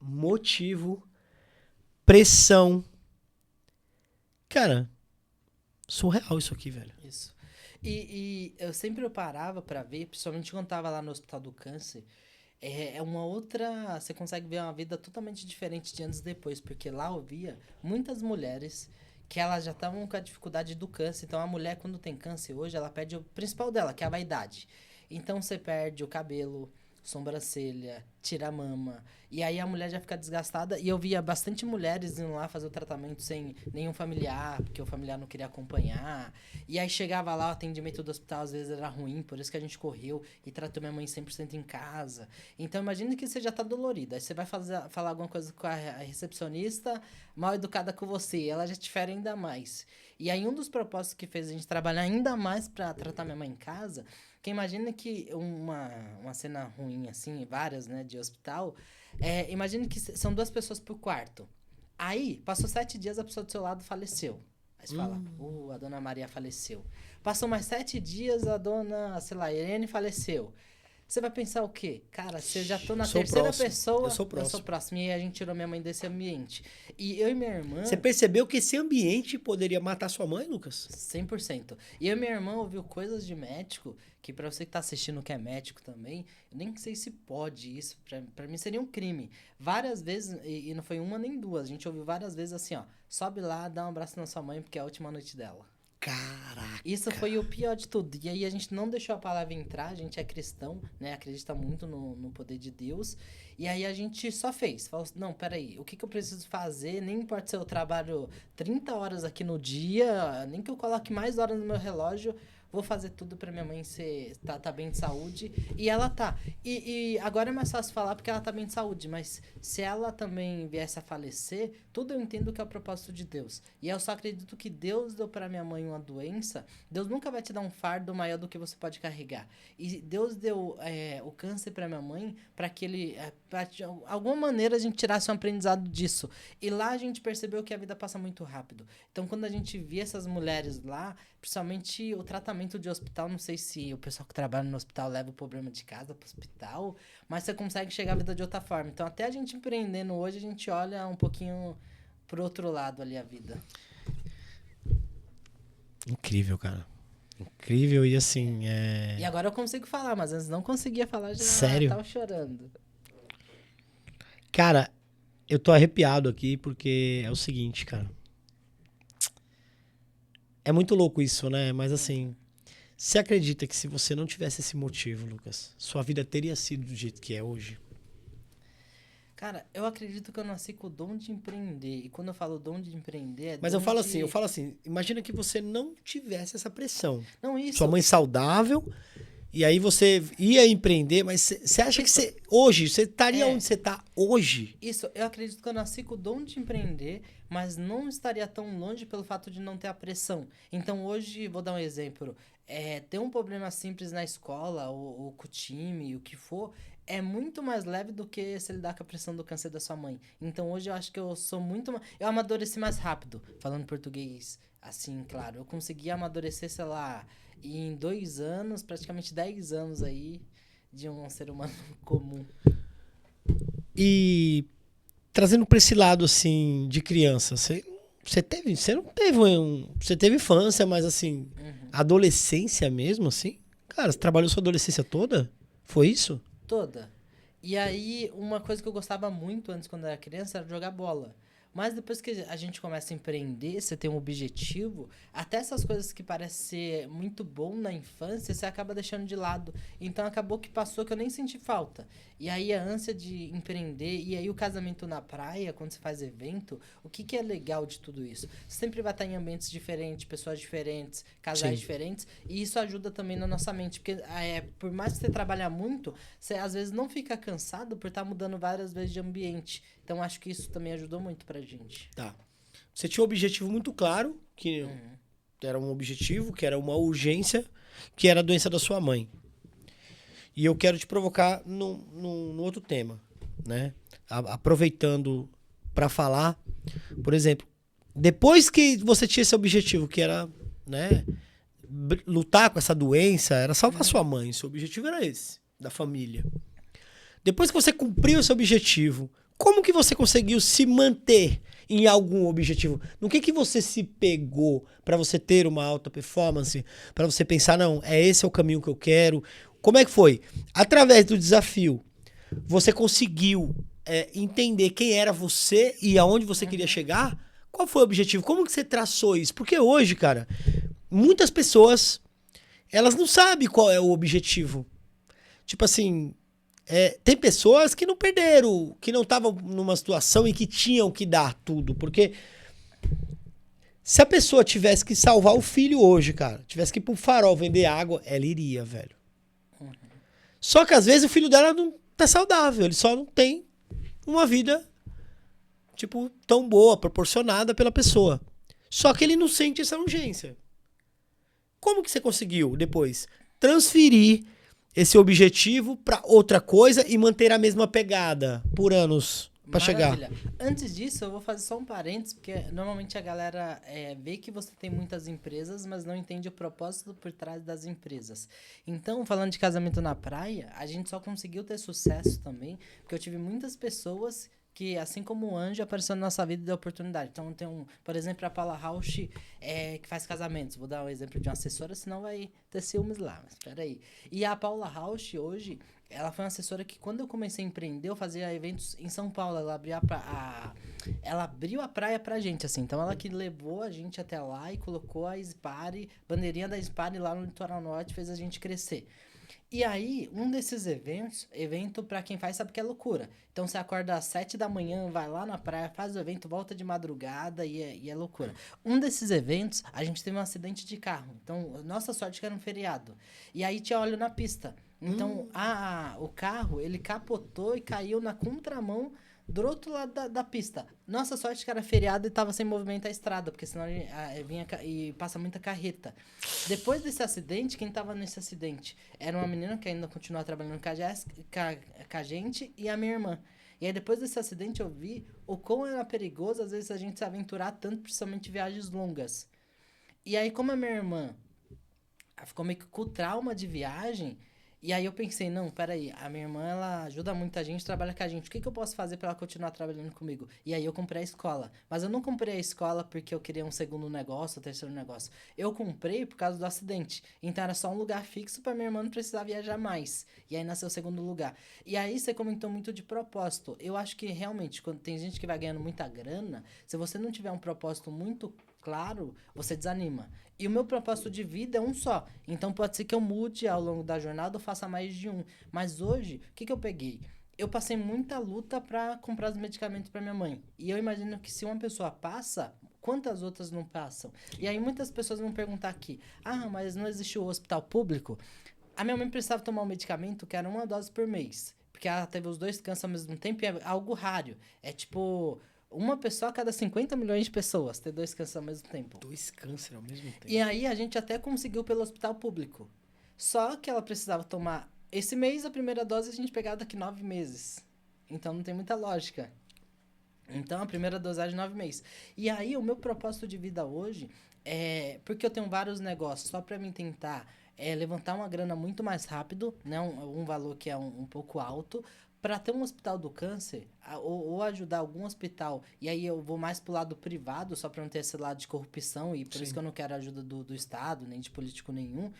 Motivo. Pressão. Cara, surreal isso aqui, velho. Isso. E eu sempre parava pra ver, principalmente quando tava lá no Hospital do Câncer, é uma outra. Você consegue ver uma vida totalmente diferente de anos depois, porque lá eu via muitas mulheres que elas já estavam com a dificuldade do câncer. Então a mulher, quando tem câncer hoje, ela perde o principal dela, que é a vaidade. Então você perde o cabelo, sobrancelha, tira a mama. E aí a mulher já fica desgastada. E eu via bastante mulheres indo lá fazer o tratamento sem nenhum familiar, porque o familiar não queria acompanhar. E aí chegava lá, o atendimento do hospital às vezes era ruim, por isso que a gente correu e tratou minha mãe 100% em casa. Então imagina que você já tá dolorida. Aí você vai falar alguma coisa com a recepcionista mal educada com você, ela já te fere ainda mais. E aí um dos propósitos que fez a gente trabalhar ainda mais pra tratar minha mãe em casa, que imagina que uma cena ruim assim, várias, né, de hospital, imagina que são 2 pessoas por quarto. Aí, passou 7 dias, a pessoa do seu lado faleceu. Aí você fala, a dona Maria faleceu. Passou mais 7 dias, a dona, sei lá, Irene faleceu. Você vai pensar o quê? Cara, se eu já tô na terceira pessoa, eu sou próximo. E aí a gente tirou minha mãe desse ambiente. E eu e minha irmã... Você percebeu que esse ambiente poderia matar sua mãe, Lucas? 100%. E eu e minha irmã ouviu coisas de médico, que pra você que tá assistindo que é médico também, eu nem sei se pode isso, pra mim seria um crime. Várias vezes, e não foi uma nem duas, a gente ouviu várias vezes assim, ó, sobe lá, dá um abraço na sua mãe, porque é a última noite dela. Caraca. Isso foi o pior de tudo. E aí a gente não deixou a palavra entrar, a gente é cristão, né? Acredita muito no poder de Deus. E aí a gente só fez. Falou assim, não, peraí, o que eu preciso fazer? Nem importa se eu trabalho 30 horas aqui no dia, nem que eu coloque mais horas no meu relógio, vou fazer tudo pra minha mãe tá bem de saúde. E ela tá. E agora é mais fácil falar porque ela tá bem de saúde, mas se ela também viesse a falecer, tudo eu entendo que é o propósito de Deus. E eu só acredito que Deus deu pra minha mãe uma doença. Deus nunca vai te dar um fardo maior do que você pode carregar. E Deus deu o câncer pra minha mãe pra que ele, pra de alguma maneira, a gente tirasse um aprendizado disso. E lá a gente percebeu que a vida passa muito rápido. Então quando a gente via essas mulheres lá, principalmente o tratamento de hospital, não sei se o pessoal que trabalha no hospital leva o problema de casa pro hospital, mas você consegue chegar à vida de outra forma. Então, até a gente empreendendo hoje, a gente olha um pouquinho pro outro lado ali a vida. Incrível, cara. Incrível e assim, E agora eu consigo falar, mas antes não conseguia falar, já Sério? tava chorando. Cara, eu tô arrepiado aqui porque é o seguinte, cara. É muito louco isso, né? Mas assim, você acredita que se você não tivesse esse motivo, Lucas, sua vida teria sido do jeito que é hoje? Cara, eu acredito que eu nasci com o dom de empreender. E quando eu falo dom de empreender, Mas eu falo assim, imagina que você não tivesse essa pressão. Não, isso. Sua mãe saudável, e aí você ia empreender, mas você acha que hoje, você estaria onde você está hoje? Isso, eu acredito que eu nasci com o dom de empreender, mas não estaria tão longe pelo fato de não ter a pressão. Então hoje, vou dar um exemplo, ter um problema simples na escola, ou com o time, o que for, é muito mais leve do que se lidar com a pressão do câncer da sua mãe. Então hoje eu acho que eu sou muito... Eu amadureci mais rápido, falando português assim, claro. Eu consegui amadurecer, sei lá, em 2 anos, praticamente 10 anos aí, de um ser humano comum. E trazendo para esse lado assim de criança, você não teve você teve infância, mas assim, adolescência mesmo assim? Cara, você trabalhou sua adolescência toda? Foi isso? Toda. E aí, uma coisa que eu gostava muito antes, quando eu era criança, era jogar bola. Mas depois que a gente começa a empreender, você tem um objetivo, até essas coisas que parecem ser muito bom na infância, você acaba deixando de lado. Então acabou que passou que eu nem senti falta. E aí a ânsia de empreender, e aí o casamento na praia, quando você faz evento, o que é legal de tudo isso? Você sempre vai estar em ambientes diferentes, pessoas diferentes, casais Sim. diferentes, e isso ajuda também na nossa mente. Porque por mais que você trabalhe muito, você às vezes não fica cansado por estar mudando várias vezes de ambiente. Então acho que isso também ajudou muito pra gente. Tá. Você tinha um objetivo muito claro, que era um objetivo, que era uma urgência, que era a doença da sua mãe. E eu quero te provocar no outro tema, né? Aproveitando para falar, por exemplo, depois que você tinha esse objetivo, que era, né, lutar com essa doença, era salvar sua mãe, seu objetivo era esse, da família. Depois que você cumpriu esse objetivo, como que você conseguiu se manter em algum objetivo? No que você se pegou para você ter uma alta performance, para você pensar, não, esse é o caminho que eu quero? Como é que foi? Através do desafio, você conseguiu entender quem era você e aonde você queria chegar? Qual foi o objetivo? Como que você traçou isso? Porque hoje, cara, muitas pessoas, elas não sabem qual é o objetivo. Tipo assim, tem pessoas que não perderam, que não estavam numa situação em que tinham que dar tudo. Porque se a pessoa tivesse que salvar o filho hoje, cara, tivesse que ir pro farol vender água, ela iria, velho. Só que às vezes o filho dela não tá saudável, ele só não tem uma vida, tipo, tão boa, proporcionada pela pessoa. Só que ele não sente essa urgência. Como que você conseguiu, depois, transferir esse objetivo para outra coisa e manter a mesma pegada por anos para chegar? Antes disso, eu vou fazer só um parênteses, porque normalmente a galera vê que você tem muitas empresas, mas não entende o propósito por trás das empresas. Então, falando de casamento na praia, a gente só conseguiu ter sucesso também, porque eu tive muitas pessoas que, assim como o anjo, apareceu na nossa vida e deu oportunidade. Então, tem por exemplo, a Paula Rausch, que faz casamentos. Vou dar um exemplo de uma assessora, senão vai ter ciúmes lá, mas peraí. E a Paula Rausch, hoje, ela foi uma assessora que, quando eu comecei a empreender, eu fazia eventos em São Paulo. Ela abriu a praia pra gente, assim. Então, ela que levou a gente até lá e colocou a Spari, bandeirinha da Spari lá no Litoral Norte, fez a gente crescer. E aí, um desses evento pra quem faz sabe que é loucura. Então você acorda às 7 da manhã, vai lá na praia, faz o evento, volta de madrugada e é loucura. Um desses eventos, a gente teve um acidente de carro. Então, nossa sorte que era um feriado. E aí tinha óleo na pista. Então, o carro, ele capotou e caiu na contramão do outro lado da pista. Nossa sorte que era feriado e tava sem movimento a estrada, porque senão vinha e passa muita carreta. Depois desse acidente, quem tava nesse acidente era uma menina que ainda continua trabalhando com a gente e a minha irmã. E aí depois desse acidente eu vi o quão era perigoso às vezes a gente se aventurar tanto, principalmente viagens longas. E aí como a minha irmã ficou meio que com trauma de viagem, e aí eu pensei, não, peraí, a minha irmã, ela ajuda muita gente, trabalha com a gente, o que eu posso fazer pra ela continuar trabalhando comigo? E aí eu comprei a escola, mas eu não comprei a escola porque eu queria um segundo negócio, um terceiro negócio. Eu comprei por causa do acidente, então era só um lugar fixo pra minha irmã não precisar viajar mais. E aí nasceu o segundo lugar. E aí você comentou muito de propósito. Eu acho que realmente, quando tem gente que vai ganhando muita grana, se você não tiver um propósito muito claro, você desanima. E o meu propósito de vida é um só. Então pode ser que eu mude ao longo da jornada ou faça mais de um. Mas hoje, o que eu peguei? Eu passei muita luta para comprar os medicamentos para minha mãe. E eu imagino que se uma pessoa passa, quantas outras não passam? E aí muitas pessoas vão perguntar aqui: ah, mas não existe o hospital público? A minha mãe precisava tomar um medicamento que era 1 dose por mês. Porque ela teve os 2 cânceres ao mesmo tempo e é algo raro. É tipo, uma pessoa a cada 50 milhões de pessoas ter 2 cânceres ao mesmo tempo. 2 cânceres ao mesmo tempo. E aí a gente até conseguiu pelo hospital público. Só que ela precisava tomar esse mês, a primeira dose, a gente pegar daqui 9 meses. Então não tem muita lógica. Então, a primeira dosagem, 9 meses. E aí, o meu propósito de vida hoje é... Porque eu tenho vários negócios, só pra mim tentar levantar uma grana muito mais rápido, né? Um valor que é um pouco alto, para ter um hospital do câncer, ou ajudar algum hospital, e aí eu vou mais pro lado privado, só pra não ter esse lado de corrupção, e por isso que eu não quero ajuda do Estado, nem de político nenhum,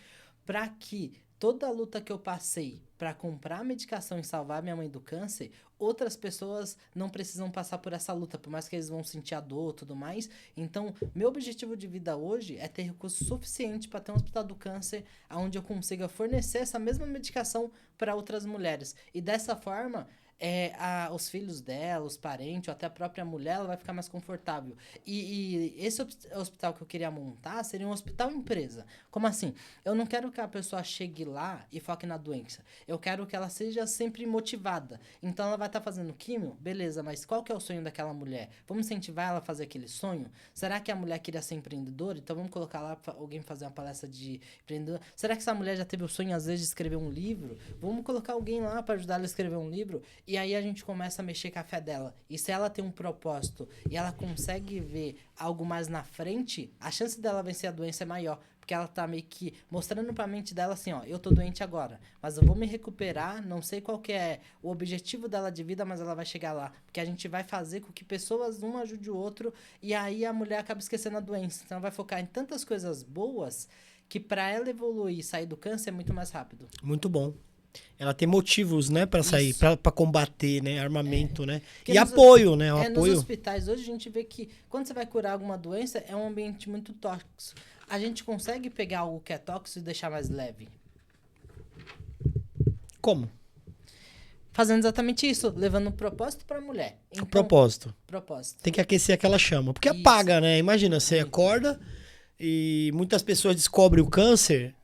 para que toda a luta que eu passei para comprar medicação e salvar minha mãe do câncer, outras pessoas não precisam passar por essa luta, por mais que eles vão sentir a dor e tudo mais. Então, meu objetivo de vida hoje é ter recurso suficiente para ter um hospital do câncer onde eu consiga fornecer essa mesma medicação para outras mulheres. E dessa forma, os filhos dela, os parentes, ou até a própria mulher, ela vai ficar mais confortável. E esse hospital que eu queria montar seria um hospital empresa. Como assim? Eu não quero que a pessoa chegue lá e foque na doença. Eu quero que ela seja sempre motivada. Então ela vai estar fazendo químio? Beleza, mas qual que é o sonho daquela mulher? Vamos incentivar ela a fazer aquele sonho? Será que a mulher queria ser empreendedora? Então vamos colocar lá alguém fazer uma palestra de empreendedor. Será que essa mulher já teve o sonho, às vezes, de escrever um livro? Vamos colocar alguém lá para ajudar ela a escrever um livro? E aí a gente começa a mexer com a fé dela. E se ela tem um propósito e ela consegue ver algo mais na frente, a chance dela vencer a doença é maior. Porque ela tá meio que mostrando pra mente dela assim, ó, eu tô doente agora, mas eu vou me recuperar, não sei qual que é o objetivo dela de vida, mas ela vai chegar lá. Porque a gente vai fazer com que pessoas, um ajude o outro, e aí a mulher acaba esquecendo a doença. Então ela vai focar em tantas coisas boas que pra ela evoluir e sair do câncer é muito mais rápido. Muito bom. Ela tem motivos, né, para sair, para combater, né, armamento, né? Porque E apoio, né? O nos apoio. hospitais hoje a gente vê que quando você vai curar alguma doença é um ambiente muito tóxico. A gente consegue pegar algo que é tóxico e deixar mais leve. Como? Fazendo exatamente isso, levando um propósito pra mulher. Então, Propósito. propósito. Tem que aquecer aquela chama. Porque Isso. apaga, né? Imagina, você acorda e muitas pessoas descobrem o câncer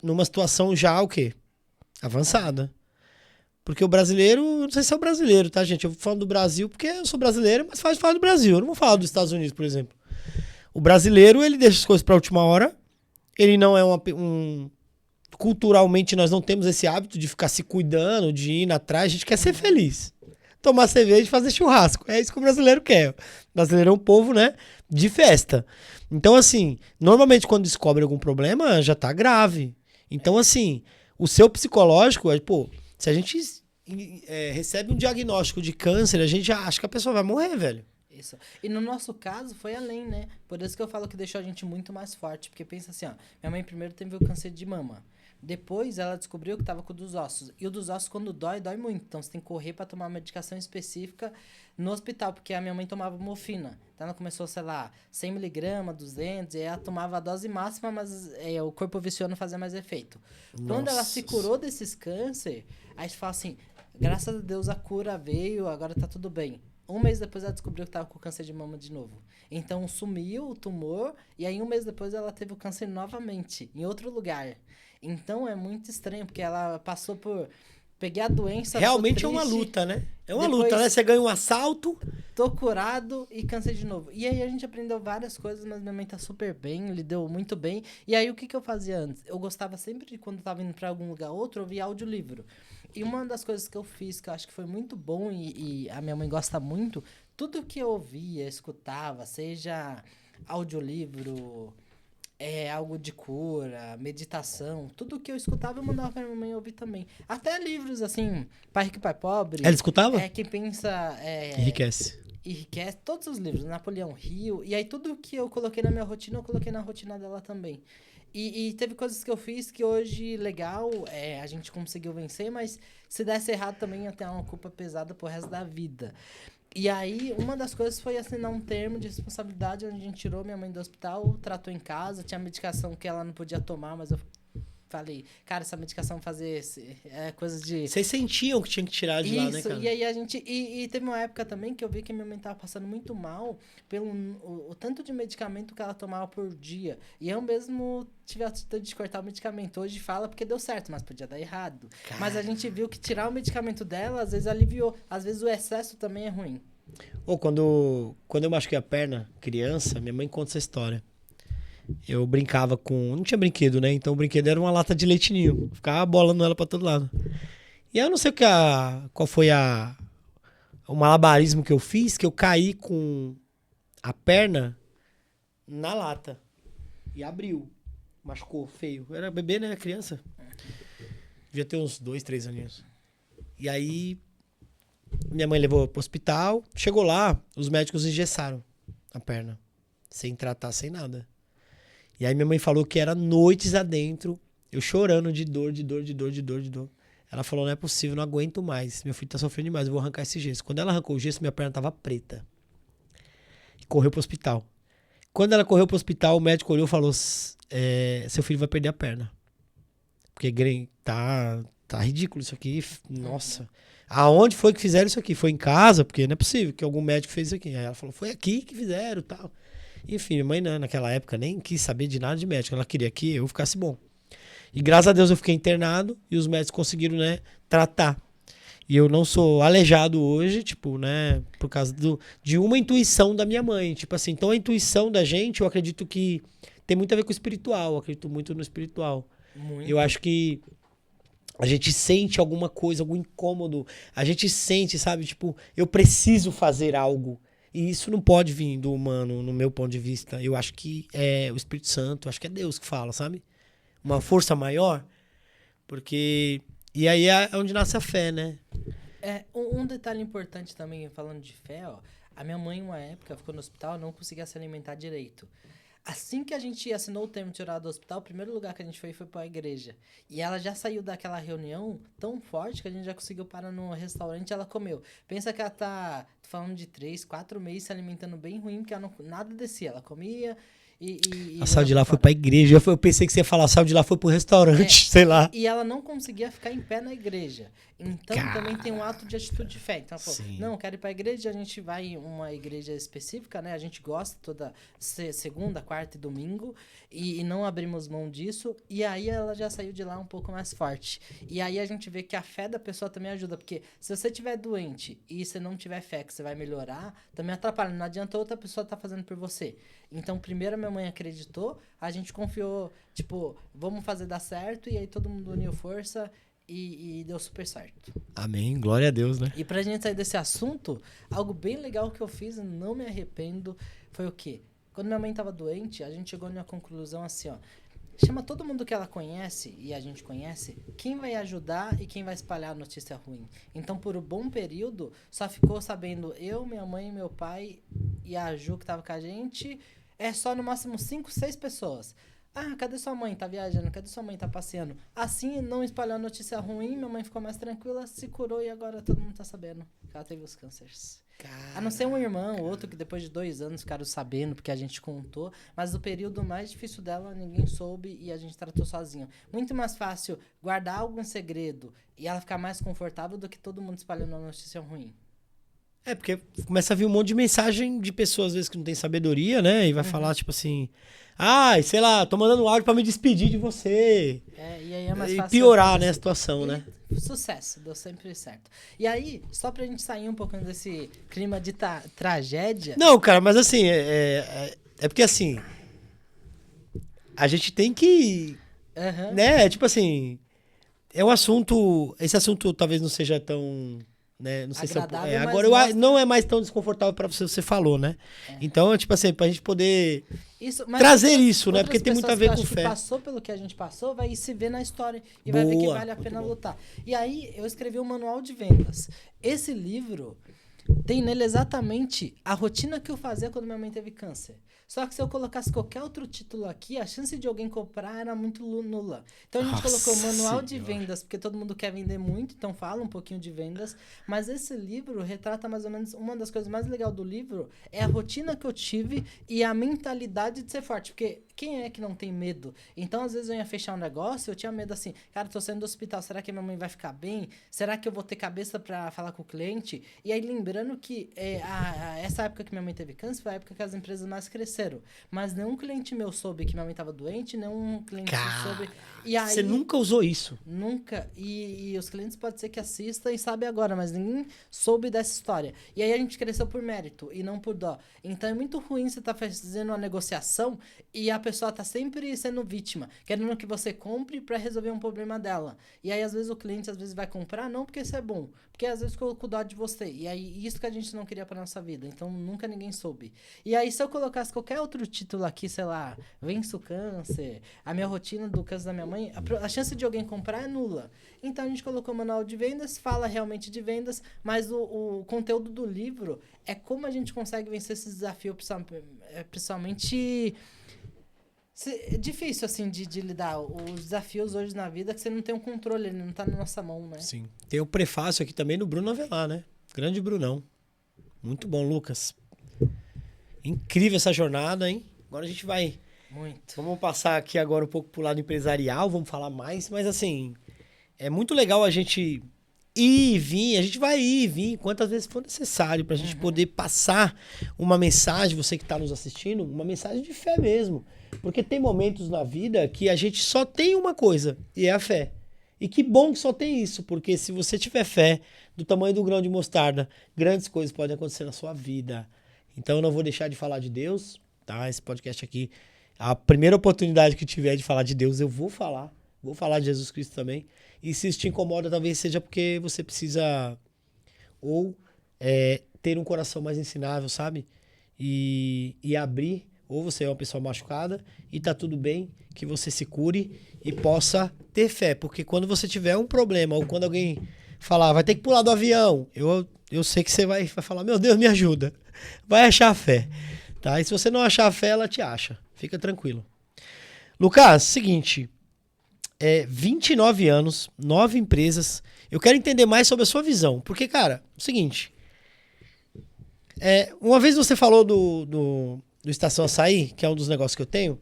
numa situação já o quê? Avançada. Porque o brasileiro, não sei se é o brasileiro, tá, gente? Eu vou falando do Brasil porque eu sou brasileiro, mas faz falar do Brasil. Eu não vou falar dos Estados Unidos, por exemplo. O brasileiro, ele deixa as coisas pra última hora. Ele não é culturalmente, nós não temos esse hábito de ficar se cuidando, de ir atrás. A gente quer ser feliz. Tomar cerveja e fazer churrasco. É isso que o brasileiro quer. O brasileiro é um povo, né, de festa. Então, assim, normalmente quando descobre algum problema, já tá grave. Então, assim, o seu psicológico, pô, se a gente recebe um diagnóstico de câncer, a gente já acha que a pessoa vai morrer, velho. Isso. E no nosso caso foi além, né? Por isso que eu falo que deixou a gente muito mais forte. Porque pensa assim, ó. Minha mãe primeiro teve o câncer de mama. Depois ela descobriu que tava com o dos ossos. E o dos ossos, quando dói, dói muito. Então você tem que correr pra tomar uma medicação específica no hospital. Porque a minha mãe tomava morfina. Então ela começou, sei lá, 100mg, 200. E ela tomava a dose máxima, mas o corpo viciou, não fazia mais efeito. Nossa. Quando ela se curou desses câncer, aí a gente fala assim, graças a Deus a cura veio, agora tá tudo bem. Um mês depois ela descobriu que estava com câncer de mama de novo. Então sumiu o tumor e aí um mês depois ela teve o câncer novamente, em outro lugar. Então é muito estranho, porque ela passou por... Peguei a doença... Realmente é uma luta, né? É uma depois, luta, né? Você ganha um assalto... Tô curado e câncer de novo. E aí a gente aprendeu várias coisas, mas minha mãe tá super bem, lidou muito bem. E aí o que eu fazia antes? Eu gostava sempre de, quando tava indo pra algum lugar ou outro, ouvir audiolivro. E uma das coisas que eu fiz, que eu acho que foi muito bom e a minha mãe gosta muito, tudo que eu ouvia, escutava, seja audiolivro, algo de cura, meditação, tudo que eu escutava eu mandava pra minha mãe ouvir também. Até livros, assim, Pai Rico e Pai Pobre. Ela escutava? Quem pensa... Enriquece. Todos os livros, Napoleão Hill, e aí tudo que eu coloquei na minha rotina, eu coloquei na rotina dela também. E teve coisas que eu fiz que hoje, legal, a gente conseguiu vencer, mas se desse errado também ia ter uma culpa pesada pro resto da vida. E aí, uma das coisas foi assinar um termo de responsabilidade, onde a gente tirou minha mãe do hospital, tratou em casa, tinha medicação que ela não podia tomar, mas eu falei, cara, essa medicação fazer coisas de... Vocês sentiam que tinha que tirar de lá, né, cara? E aí a gente... E teve uma época também que eu vi que minha mãe tava passando muito mal pelo o tanto de medicamento que ela tomava por dia. E eu mesmo tive a atitude de cortar o medicamento. Hoje fala porque deu certo, mas podia dar errado. Cara. Mas a gente viu que tirar o medicamento dela, às vezes aliviou. Às vezes o excesso também é ruim. Quando eu machuquei a perna, criança, minha mãe conta essa história. eu brincava com... Não tinha brinquedo, né? Então o brinquedo era uma lata de leite ninho. Ficava bolando ela pra todo lado. E aí eu não sei qual foi o malabarismo que eu fiz, que eu caí com a perna na lata. E abriu. Machucou feio. Eu era bebê, né? Criança. Devia ter uns 2, 3 aninhos. E aí, minha mãe levou pro hospital. Chegou lá, os médicos engessaram a perna. Sem tratar, sem nada. E aí minha mãe falou que era noites adentro. Eu chorando de dor, de dor, de dor, de dor, de dor. Ela falou, não é possível, não aguento mais. Meu filho tá sofrendo demais, eu vou arrancar esse gesso. Quando ela arrancou o gesso, minha perna tava preta. E correu pro hospital. Quando ela correu pro hospital, o médico olhou e falou, seu filho vai perder a perna. Porque tá ridículo isso aqui. Nossa. Aonde foi que fizeram isso aqui? Foi em casa? Porque não é possível que algum médico fez isso aqui. Aí ela falou, foi aqui que fizeram e tal. Enfim, minha mãe naquela época nem quis saber de nada de médico. Ela queria que eu ficasse bom. E graças a Deus eu fiquei internado e os médicos conseguiram, né, tratar. E eu não sou aleijado hoje, tipo, né, por causa de uma intuição da minha mãe. Tipo assim, então a intuição da gente, eu acredito que tem muito a ver com o espiritual. Eu acredito muito no espiritual. Muito. Eu acho que a gente sente alguma coisa, algum incômodo. A gente sente, sabe, tipo, eu preciso fazer algo. E isso não pode vir do humano, no meu ponto de vista. Eu acho que é o Espírito Santo, acho que é Deus que fala, sabe? Uma força maior. Porque... E aí é onde nasce a fé, né? Um detalhe importante também, falando de fé, ó. A minha mãe, uma época, ficou no hospital e não conseguia se alimentar direito. Assim que a gente assinou o termo de tirar do hospital, o primeiro lugar que a gente foi pra igreja. E ela já saiu daquela reunião tão forte que a gente já conseguiu parar no restaurante e ela comeu. Pensa que ela tá falando de 3, 4 meses se alimentando bem ruim, porque ela nada descia. Ela comia e a saiu de lá foi pra igreja. Eu pensei que você ia falar, saiu de lá foi pro restaurante, sei lá. E ela não conseguia ficar em pé na igreja. Então também tem um ato de atitude de fé. Então ela falou, não, quero ir pra igreja, a gente vai em uma igreja específica, né? A gente gosta toda segunda, quarta e domingo. E não abrimos mão disso. E aí ela já saiu de lá um pouco mais forte. E aí a gente vê que a fé da pessoa também ajuda. Porque se você estiver doente e você não tiver fé que você vai melhorar, também atrapalha. Não adianta outra pessoa estar fazendo por você. Então primeiro a minha mãe acreditou, a gente confiou, tipo, vamos fazer dar certo. E aí todo mundo uniu força e deu super certo. Amém, glória a Deus, né? E pra gente sair desse assunto, algo bem legal que eu fiz e não me arrependo foi o quê? Quando minha mãe tava doente, a gente chegou numa conclusão assim, ó. Chama todo mundo que ela conhece, e a gente conhece, quem vai ajudar e quem vai espalhar a notícia ruim. Então, por um bom período, só ficou sabendo eu, minha mãe, meu pai e a Ju que tava com a gente. É só no máximo 5, 6 pessoas. Ah, cadê sua mãe? Tá viajando? Cadê sua mãe? Tá passeando? Assim, não espalhou a notícia ruim, minha mãe ficou mais tranquila, se curou e agora todo mundo tá sabendo que ela teve os cânceres. A não ser um irmão, outro que depois de 2 anos ficaram sabendo, porque a gente contou. Mas o período mais difícil dela, ninguém soube e a gente tratou sozinho. Muito mais fácil guardar algo em segredo e ela ficar mais confortável do que todo mundo espalhando a notícia ruim. É, porque começa a vir um monte de mensagem de pessoas, às vezes, que não tem sabedoria, né? E vai falar, tipo assim... Ai, sei lá, tô mandando um áudio pra me despedir de você. E aí é mais fácil... E piorar, né, a situação, né? Sucesso, deu sempre certo. E aí, só pra gente sair um pouquinho desse clima de tragédia... Não, cara, mas assim, é porque assim... A gente tem que... Né, tipo assim... É um assunto... Esse assunto talvez não seja tão... Né? Não sei agradável, se agora não é mais tão desconfortável pra você falou, né? Então, tipo assim, pra gente poder trazer isso, né? Porque tem muito a ver com fé. Que passou pelo que a gente passou, vai se ver na história e vai ver que vale a pena lutar. E aí, eu escrevi um manual de vendas. Esse livro tem nele exatamente a rotina que eu fazia quando minha mãe teve câncer. Só que se eu colocasse qualquer outro título aqui, a chance de alguém comprar era muito nula. Então a gente colocou manual de vendas, porque todo mundo quer vender muito, então fala um pouquinho de vendas. Mas esse livro retrata mais ou menos... Uma das coisas mais legais do livro é a rotina que eu tive e a mentalidade de ser forte. Porque quem é que não tem medo? Então, às vezes eu ia fechar um negócio, eu tinha medo assim, cara, tô saindo do hospital, será que minha mãe vai ficar bem? Será que eu vou ter cabeça pra falar com o cliente? E aí, lembrando lembrando que essa época que minha mãe teve câncer foi a época que as empresas mais cresceram. Mas nenhum cliente meu soube que minha mãe estava doente, nenhum cliente soube. E aí, você nunca usou isso? Nunca. E os clientes pode ser que assistam e sabem agora, mas ninguém soube dessa história. E aí a gente cresceu por mérito e não por dó. Então é muito ruim você estar fazendo uma negociação e a pessoa tá sempre sendo vítima, querendo que você compre para resolver um problema dela. E aí às vezes o cliente vai comprar não porque isso é bom, porque às vezes ficou com dó de você. E aí isso que a gente não queria pra nossa vida. Então nunca ninguém soube. E aí se eu colocasse qualquer outro título aqui, sei lá, venço o câncer, a minha rotina do câncer da minha mãe, a chance de alguém comprar é nula. Então a gente colocou o manual de vendas, fala realmente de vendas, mas o conteúdo do livro é como a gente consegue vencer esse desafio, principalmente... É difícil, assim, de lidar. Os desafios hoje na vida que você não tem um controle, ele não tá na nossa mão, né? Sim. Tem o prefácio aqui também do Bruno Avelar, né? Grande Brunão. Muito bom, Lucas. Incrível essa jornada, hein? Agora a gente vai... Muito. Vamos passar aqui agora um pouco pro lado empresarial, vamos falar mais, mas assim, é muito legal a gente ir e vir, a gente vai ir e vir quantas vezes for necessário pra gente poder passar uma mensagem, você que tá nos assistindo, uma mensagem de fé mesmo. Porque tem momentos na vida que a gente só tem uma coisa, e é a fé. E que bom que só tem isso, porque se você tiver fé do tamanho do grão de mostarda, grandes coisas podem acontecer na sua vida. Então eu não vou deixar de falar de Deus, tá? Esse podcast aqui, a primeira oportunidade que tiver de falar de Deus, eu vou falar. Vou falar de Jesus Cristo também. E se isso te incomoda, talvez seja porque você precisa ou ter um coração mais ensinável, sabe? E abrir, ou você é uma pessoa machucada e tá tudo bem, que você se cure e possa ter fé. Porque quando você tiver um problema, ou quando alguém falar, vai ter que pular do avião, eu sei que você vai falar, meu Deus, me ajuda. Vai achar fé. Tá? E se você não achar a fé, ela te acha. Fica tranquilo. Lucas, seguinte. 29 anos, 9 empresas. Eu quero entender mais sobre a sua visão. Porque, cara, é o seguinte. Uma vez você falou do Estação Açaí, que é um dos negócios que eu tenho.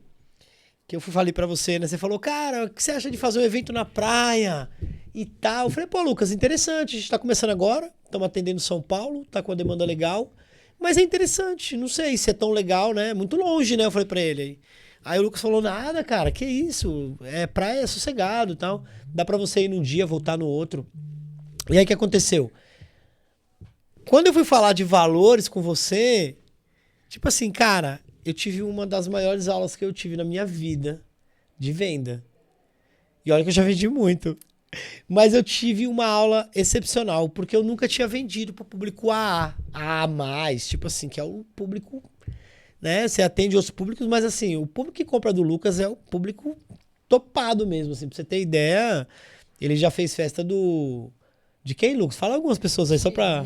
Que eu falei pra você, né? Você falou, cara, o que você acha de fazer um evento na praia e tal? Eu falei, pô, Lucas, interessante. A gente tá começando agora. Estamos atendendo São Paulo. Tá com a demanda legal. Mas é interessante, não sei se é tão legal, né? Muito longe, né? Eu falei pra ele. Aí o Lucas falou, nada, cara, que isso? Praia é sossegado e tal. Dá pra você ir num dia, voltar no outro. E aí o que aconteceu? Quando eu fui falar de valores com você, tipo assim, cara, eu tive uma das maiores aulas que eu tive na minha vida de venda. E olha que eu já vendi muito. Mas eu tive uma aula excepcional, porque eu nunca tinha vendido para o público AA+, tipo assim, que é o público, né? Você atende outros públicos, mas assim, o público que compra do Lucas é o público topado mesmo, assim, pra você ter ideia, ele já fez festa de quem, Lucas? Fala algumas pessoas aí, só pra...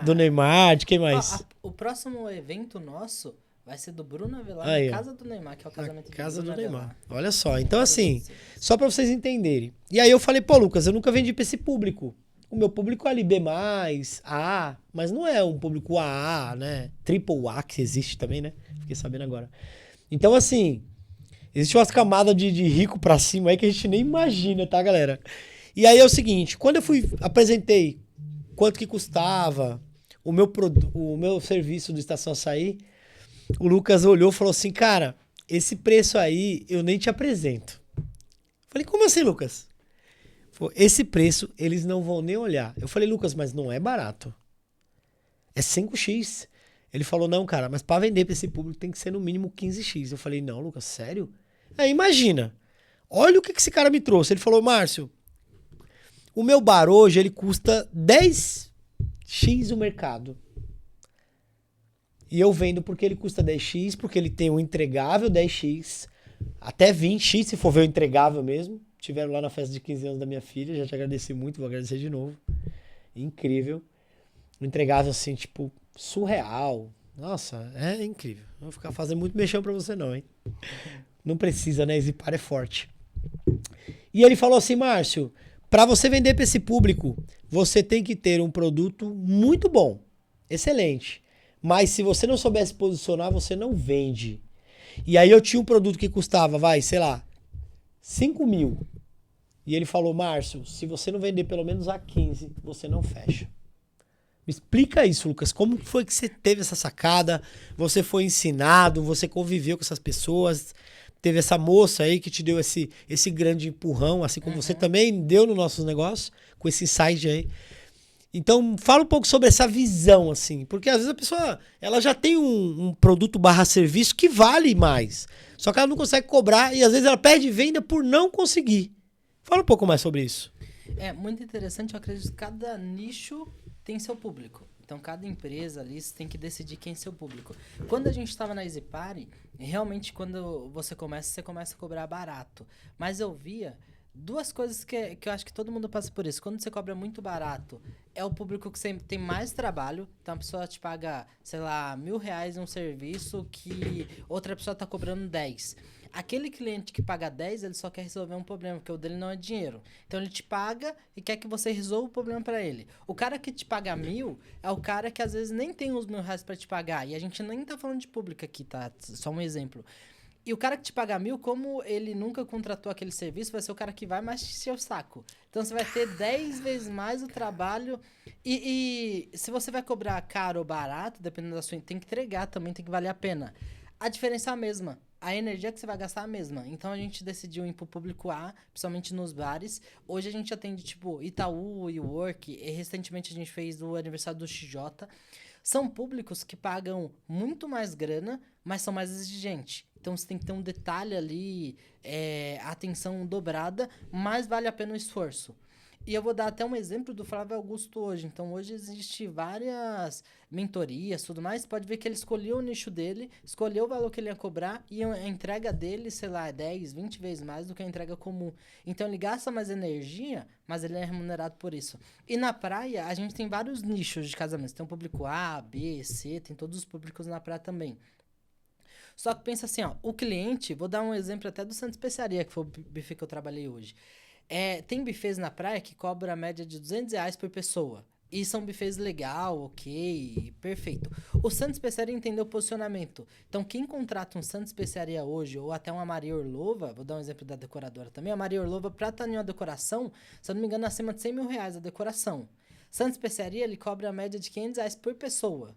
Do Neymar, de quem mais? O próximo evento nosso vai ser do Bruno Avelar, aí, na casa do Neymar, que é o casamento casa do Neymar. Avelar. Olha só, então assim, só pra vocês entenderem. E aí eu falei, pô, Lucas, eu nunca vendi pra esse público. O meu público é ali B+, A, mas não é um público AA, né? Triple A, que existe também, né? Fiquei sabendo agora. Então, assim, existe umas camadas de rico pra cima aí que a gente nem imagina, tá, galera? E aí é o seguinte, quando eu apresentei quanto que custava o meu serviço do Estação Açaí, o Lucas olhou e falou assim, cara, esse preço aí eu nem te apresento. Falei, como assim, Lucas? Esse preço eles não vão nem olhar. Eu falei, Lucas, mas não é barato. É 5x. Ele falou, não, cara, mas para vender para esse público tem que ser no mínimo 15x. Eu falei, não, Lucas, sério? Aí imagina. Olha o que esse cara me trouxe. Ele falou, Márcio, o meu bar hoje ele custa 10x o mercado. E eu vendo porque ele custa 10x, porque ele tem um entregável 10x, até 20x se for ver o entregável mesmo. Tiveram lá na festa de 15 anos da minha filha, já te agradeci muito, vou agradecer de novo. Incrível. Um entregável assim, tipo, surreal. Nossa, é incrível. Não vou ficar fazendo muito mexão pra você não, hein? Não precisa, né? Zipar é forte. E ele falou assim, Márcio, pra você vender pra esse público, você tem que ter um produto muito bom, excelente. Mas se você não souber se posicionar, você não vende. E aí eu tinha um produto que custava, sei lá, 5 mil. E ele falou, Márcio, se você não vender pelo menos a 15, você não fecha. Me explica isso, Lucas. Como foi que você teve essa sacada? Você foi ensinado, você conviveu com essas pessoas, teve essa moça aí que te deu esse grande empurrão, assim como você também deu nos nossos negócios, com esse insight aí. Então, fala um pouco sobre essa visão, assim, porque às vezes a pessoa ela já tem um produto barra serviço que vale mais, só que ela não consegue cobrar e às vezes ela perde venda por não conseguir. Fala um pouco mais sobre isso. É muito interessante, eu acredito que cada nicho tem seu público. Então, cada empresa ali tem que decidir quem é seu público. Quando a gente estava na Easy Party, realmente, quando você começa a cobrar barato. Mas eu via duas coisas que eu acho que todo mundo passa por isso. Quando você cobra muito barato, é o público que sempre tem mais trabalho. Então, a pessoa te paga, sei lá, R$1.000 em um serviço que outra pessoa está cobrando 10. Aquele cliente que paga 10, ele só quer resolver um problema, porque o dele não é dinheiro. Então, ele te paga e quer que você resolva o problema para ele. O cara que te paga 1.000 é o cara que às vezes nem tem os R$1.000 para te pagar. E a gente nem tá falando de público aqui, tá? Só um exemplo. E o cara que te paga 1.000, como ele nunca contratou aquele serviço, vai ser o cara que vai mais te encher o saco. Então, você vai ter 10 vezes mais o trabalho. E se você vai cobrar caro ou barato, dependendo da sua... Tem que entregar também, tem que valer a pena. A diferença é a mesma. A energia que você vai gastar é a mesma. Então, a gente decidiu ir pro público A, principalmente nos bares. Hoje, a gente atende, tipo, Itaú e Work. E, recentemente, a gente fez o aniversário do XJ. São públicos que pagam muito mais grana, mas são mais exigentes. Então, você tem que ter um detalhe ali, atenção dobrada, mas vale a pena o esforço. E eu vou dar até um exemplo do Flávio Augusto hoje. Então, hoje existe várias mentorias, tudo mais. Pode ver que ele escolheu o nicho dele, escolheu o valor que ele ia cobrar e a entrega dele, sei lá, é 10, 20 vezes mais do que a entrega comum. Então, ele gasta mais energia, mas ele é remunerado por isso. E na praia, a gente tem vários nichos de casamentos. Tem o público A, B, C, tem todos os públicos na praia também. Só que pensa assim, ó, o cliente, vou dar um exemplo até do Santa Especiaria, que foi o buffet que eu trabalhei hoje. Tem buffets na praia que cobram a média de R$200 por pessoa. E são buffets legal, ok, perfeito. O Santa Especiaria entendeu o posicionamento. Então, quem contrata um Santa Especiaria hoje, ou até uma Maria Orlova, vou dar um exemplo da decoradora também, a Maria Orlova, pra estar em uma decoração, se eu não me engano, acima de R$100.000 a decoração. Santa Especiaria, ele cobra a média de R$500 por pessoa.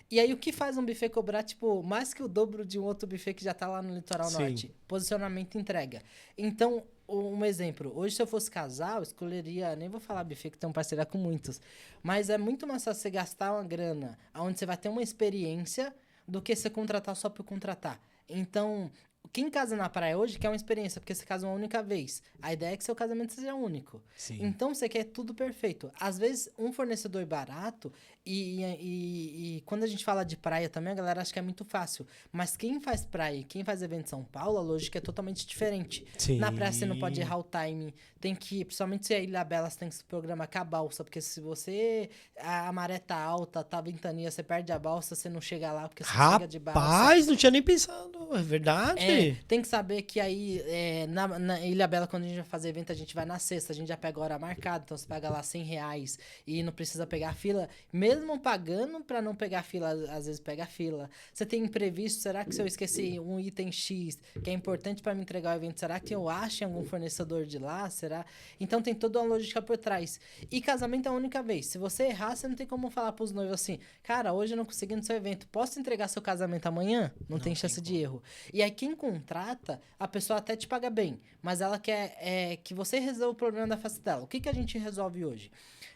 E aí, o que faz um buffet cobrar, tipo, mais que o dobro de um outro buffet que já tá lá no litoral norte? Posicionamento e entrega. Então, um exemplo. Hoje, se eu fosse casar, eu escolheria... Nem vou falar buffet, que tem um parceria com muitos. Mas é muito mais fácil você gastar uma grana onde você vai ter uma experiência do que você contratar só por contratar. Então, quem casa na praia hoje quer uma experiência, porque você casa uma única vez. A ideia é que seu casamento seja único. Sim. Então, você quer tudo perfeito. Às vezes, um fornecedor barato... E quando a gente fala de praia também, a galera acha que é muito fácil. Mas quem faz praia e quem faz evento em São Paulo, a lógica é totalmente diferente. Sim. Na praia você não pode errar o timing. Tem que, principalmente se a Ilha Bela, você tem que se programar com a balsa. Porque se você... A maré tá alta, tá ventania, você perde a balsa, você não chega lá porque você chega de balsa. Rapaz, não tinha nem pensado. É verdade. Tem que saber que aí, na Ilha Bela, quando a gente vai fazer evento, a gente vai na sexta, a gente já pega a hora marcada. Então você paga lá R$100 e não precisa pegar fila. Mesmo pagando pra não pegar fila, às vezes pega fila. Você tem imprevisto, será que se eu esqueci um item X que é importante pra me entregar o evento, será que eu acho em algum fornecedor de lá? Será? Então tem toda uma lógica por trás. E casamento é a única vez. Se você errar, você não tem como falar pros noivos assim, cara, hoje eu não consegui no seu evento, posso entregar seu casamento amanhã? Não tem chance de erro. E aí quem contrata, a pessoa até te paga bem, mas ela quer que você resolva o problema da face dela. O que a gente resolve hoje?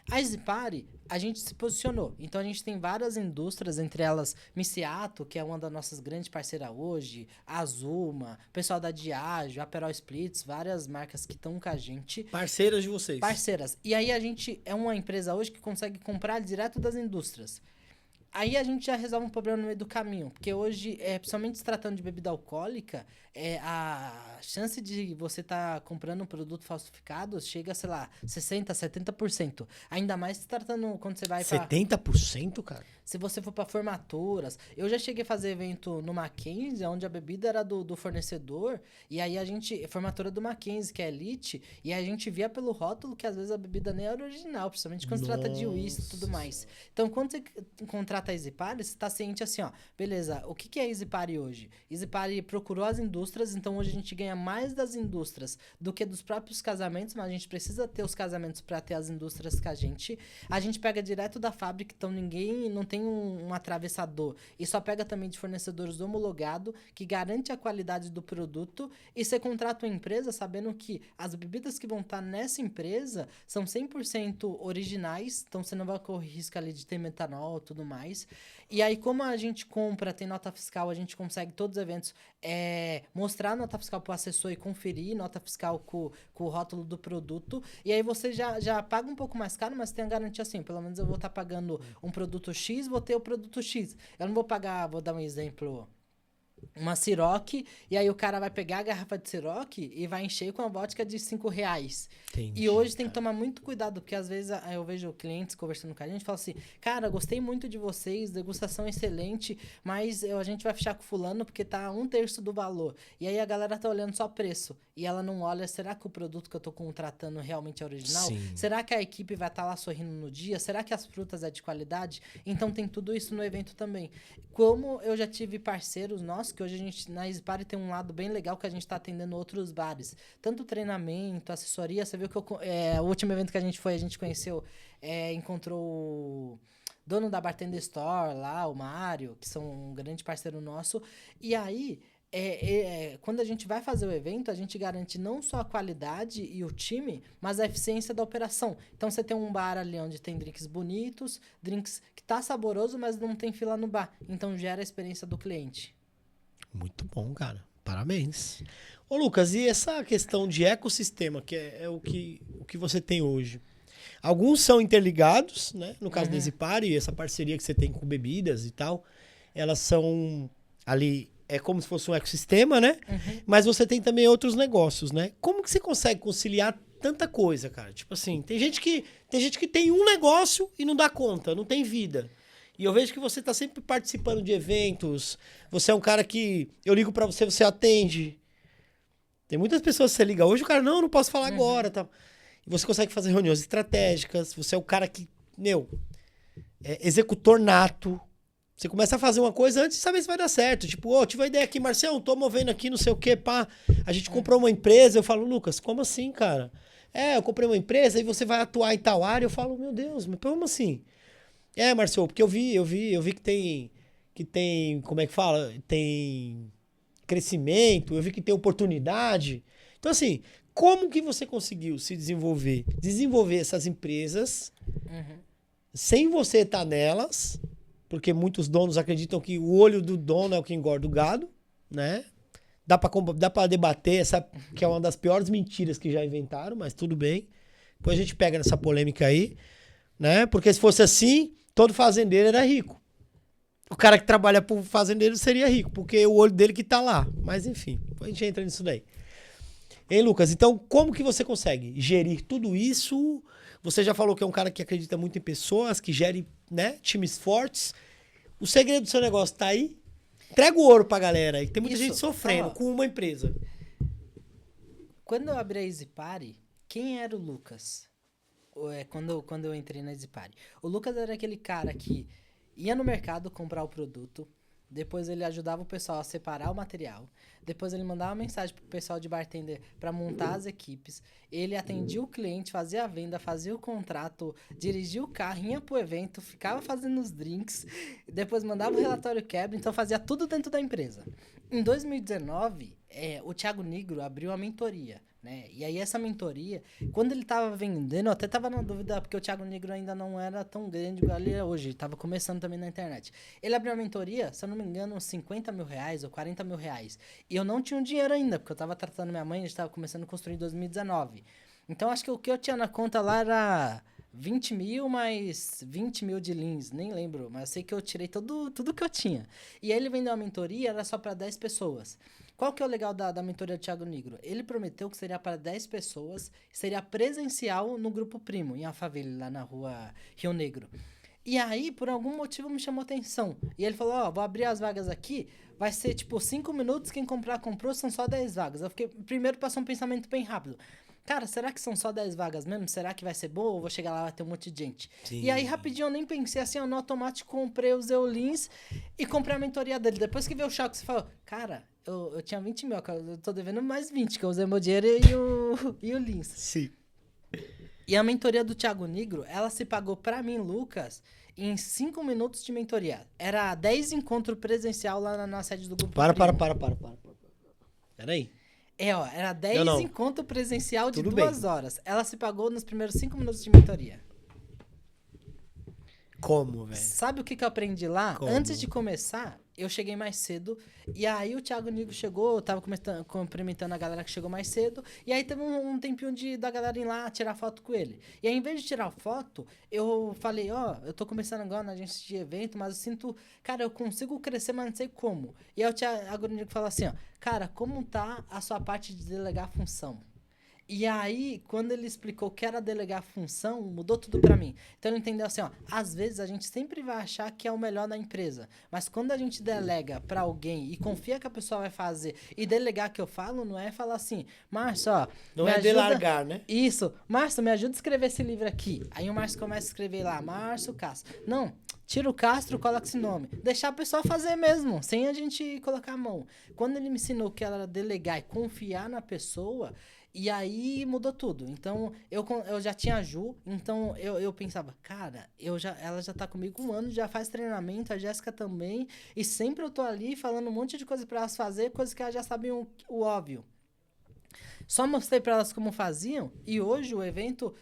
A Easy Party, a gente se posicionou. Então, a gente tem várias indústrias, entre elas Miciato, que é uma das nossas grandes parceiras hoje, a Azuma, o pessoal da Diageo, a Aperol Spritz, várias marcas que estão com a gente. Parceiras de vocês. Parceiras. E aí, a gente é uma empresa hoje que consegue comprar direto das indústrias. Aí a gente já resolve um problema no meio do caminho. Porque hoje, principalmente se tratando de bebida alcoólica, a chance de você estar comprando um produto falsificado chega, sei lá, 60%, 70%. Ainda mais se tratando quando você vai para... 70%, cara? Se você for para formaturas... Eu já cheguei a fazer evento no Mackenzie, onde a bebida era do fornecedor. E aí a gente... Formatura do Mackenzie, que é elite. E a gente via pelo rótulo que às vezes a bebida nem era original. Principalmente quando se trata de uísque e tudo mais. Então, quando você contrata contrata a EasyParty, você tá ciente assim, ó, beleza, o que é a EasyParty hoje? EasyParty procurou as indústrias, então hoje a gente ganha mais das indústrias do que dos próprios casamentos, mas a gente precisa ter os casamentos para ter as indústrias que a gente pega direto da fábrica, então ninguém, não tem um atravessador, e só pega também de fornecedores homologados, que garante a qualidade do produto, e você contrata uma empresa sabendo que as bebidas que vão estar nessa empresa são 100% originais, então você não vai correr risco ali de ter metanol e tudo mais. E aí, como a gente compra, tem nota fiscal, a gente consegue todos os eventos mostrar a nota fiscal para o assessor e conferir nota fiscal com o rótulo do produto. E aí você já paga um pouco mais caro, mas tem a garantia assim, pelo menos eu vou estar pagando um produto X, vou ter o produto X. Eu não vou pagar, vou dar um exemplo, uma Ciroc, e aí o cara vai pegar a garrafa de Ciroc e vai encher com a vodka de R$5. Entendi, E hoje tem que tomar muito cuidado, porque às vezes eu vejo clientes conversando com a gente e falam assim, cara, gostei muito de vocês, degustação excelente, mas a gente vai fechar com fulano porque tá 1/3 do valor. E aí a galera tá olhando só preço, e ela não olha, será que o produto que eu tô contratando realmente é original? Sim. Será que a equipe vai estar lá sorrindo no dia? Será que as frutas é de qualidade? Então tem tudo isso no evento também. Como eu já tive parceiros nossos, que hoje a gente, na EasyParty tem um lado bem legal que a gente está atendendo outros bares. Tanto treinamento, assessoria, você viu que o último evento que a gente foi, a gente conheceu, encontrou o dono da Bartender Store lá, o Mário, que são um grande parceiro nosso. E aí, quando a gente vai fazer o evento, a gente garante não só a qualidade e o time, mas a eficiência da operação. Então, você tem um bar ali onde tem drinks bonitos, drinks que tá saboroso, mas não tem fila no bar. Então, gera a experiência do cliente. Muito bom, cara. Parabéns. Ô, Lucas, e essa questão de ecossistema, que é o que você tem hoje? Alguns são interligados, né? No caso da EasyParty, essa parceria que você tem com bebidas e tal, elas são ali, é como se fosse um ecossistema, né? Mas você tem também outros negócios, né? Como que você consegue conciliar tanta coisa, cara? Tipo assim, tem gente que tem um negócio e não dá conta, não tem vida. E eu vejo que você tá sempre participando de eventos. Você é um cara que eu ligo pra você, você atende. Tem muitas pessoas que você liga hoje, o cara, não posso falar agora, tá? E você consegue fazer reuniões estratégicas. Você é o cara que, é executor nato. Você começa a fazer uma coisa antes de saber se vai dar certo. Tipo, tive uma ideia aqui, Marcelo, tô movendo aqui, não sei o quê, pá. A gente comprou uma empresa. Eu falo, Lucas, como assim, cara? Eu comprei uma empresa e você vai atuar em tal área. Eu falo, meu Deus, mas como assim? Marcelo, porque eu vi que tem, como é que fala? Tem crescimento, eu vi que tem oportunidade. Então, assim, como que você conseguiu se desenvolver essas empresas sem você estar nelas? Porque muitos donos acreditam que o olho do dono é o que engorda o gado, né? Dá pra debater essa, que é uma das piores mentiras que já inventaram, mas tudo bem. Depois a gente pega nessa polêmica aí, né? Porque se fosse assim, todo fazendeiro era rico. O cara que trabalha pro fazendeiro seria rico, porque o olho dele que tá lá. Mas enfim, depois a gente entra nisso daí. Hein, Lucas? Então, como que você consegue gerir tudo isso? Você já falou que é um cara que acredita muito em pessoas, que gere, né, times fortes. O segredo do seu negócio tá aí? Entrega o ouro pra galera aí. Tem muita gente sofrendo com uma empresa. Quando eu abri a EasyParty, quem era o Lucas? Quando eu entrei na EasyParty. O Lucas era aquele cara que ia no mercado comprar o produto, depois ele ajudava o pessoal a separar o material, depois ele mandava uma mensagem pro pessoal de bartender para montar as equipes, ele atendia o cliente, fazia a venda, fazia o contrato, dirigia o carro, ia pro evento, ficava fazendo os drinks, depois mandava o relatório quebra, então fazia tudo dentro da empresa. Em 2019, o Thiago Nigro abriu a mentoria, né? E aí essa mentoria, quando ele tava vendendo, eu até tava na dúvida, porque o Thiago Nigro ainda não era tão grande igual ele é hoje, ele tava começando também na internet. Ele abriu a mentoria, se eu não me engano, uns 50 mil reais ou 40 mil reais. E eu não tinha um dinheiro ainda, porque eu tava tratando minha mãe, a gente tava começando a construir em 2019. Então acho que o que eu tinha na conta lá era 20 mil mais 20 mil de Leans, nem lembro, mas eu sei que eu tirei tudo que eu tinha. E aí ele vendeu a mentoria, era só para 10 pessoas. Qual que é o legal da mentoria do Thiago Nigro? Ele prometeu que seria para 10 pessoas, seria presencial no Grupo Primo, em Alphaville, lá na rua Rio Negro. E aí, por algum motivo, me chamou atenção. E ele falou, vou abrir as vagas aqui, vai ser tipo 5 minutos, quem comprar, comprou, são só 10 vagas. Eu fiquei, primeiro passou um pensamento bem rápido. cara, será que são só 10 vagas mesmo? Será que vai ser boa ou vou chegar lá e vai ter um monte de gente? Sim. E aí, rapidinho, eu nem pensei assim, no automático comprei os Eulins e comprei a mentoria dele. Depois que veio o choque, você falou, cara, eu tinha 20 mil, eu tô devendo mais 20, que eu usei meu dinheiro e o Lins. Sim. E a mentoria do Thiago Nigro, ela se pagou pra mim, Lucas, em 5 minutos de mentoria. Era 10 encontros presencial lá na sede do Grupo Para. Primo. Peraí. Era 10 Não. encontro presencial de Tudo 2 bem. horas. Ela se pagou nos primeiros 5 minutos de mentoria. Como, velho? Sabe o que eu aprendi lá? Como? Antes de começar, eu cheguei mais cedo. E aí o Thiago Nigro chegou, eu tava cumprimentando a galera que chegou mais cedo. E aí teve um tempinho da galera ir lá tirar foto com ele. E aí, em vez de tirar foto, eu falei, eu tô começando agora na agência de evento, mas eu sinto, cara, eu consigo crescer, mas não sei como. E aí o Thiago Nigro falou assim, cara, como tá a sua parte de delegar a função? E aí, quando ele explicou que era delegar a função, mudou tudo pra mim. Então ele entendeu assim, às vezes a gente sempre vai achar que é o melhor da empresa, mas quando a gente delega pra alguém e confia que a pessoa vai fazer, e delegar que eu falo, não é falar assim, Márcio, Não me é ajuda... delargar, né? Isso, Márcio, me ajuda a escrever esse livro aqui. Aí o Márcio começa a escrever lá, Márcio Castro. Não, tira o Castro, coloca esse nome. Deixar a pessoa fazer mesmo, sem a gente colocar a mão. Quando ele me ensinou que era delegar e confiar na pessoa... E aí mudou tudo. Então, eu já tinha a Ju, então eu pensava, cara, ela já tá comigo 1 ano, já faz treinamento, a Jéssica também, e sempre eu tô ali falando um monte de coisa pra elas fazer, coisas que elas já sabiam o óbvio. Só mostrei pra elas como faziam, e hoje o evento,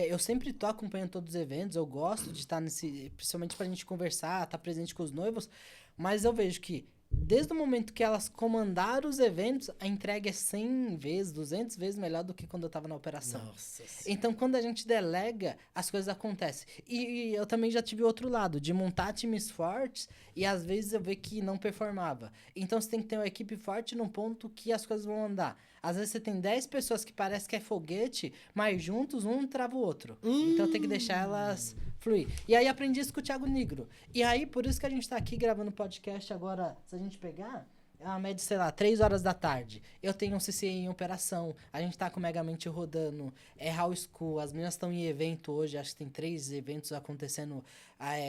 eu sempre tô acompanhando todos os eventos, eu gosto de estar principalmente pra gente conversar, estar presente com os noivos, mas eu vejo que desde o momento que elas comandaram os eventos, a entrega é 100 vezes, 200 vezes melhor do que quando eu estava na operação. Nossa. Então, quando a gente delega, as coisas acontecem. E eu também já tive o outro lado, de montar times fortes e às vezes eu ver que não performava. Então, você tem que ter uma equipe forte num ponto que as coisas vão andar. Às vezes você tem 10 pessoas que parece que é foguete, mas juntos um trava o outro. Então, tem que deixar elas fluir. E aí, aprendi isso com o Thiago Nigro. E aí, por isso que a gente tá aqui gravando podcast agora, se a gente pegar, a média, sei lá, 3 horas da tarde. Eu tenho um CCI em operação, a gente tá com o Megamente rodando, House School, as meninas estão em evento hoje, acho que tem 3 eventos acontecendo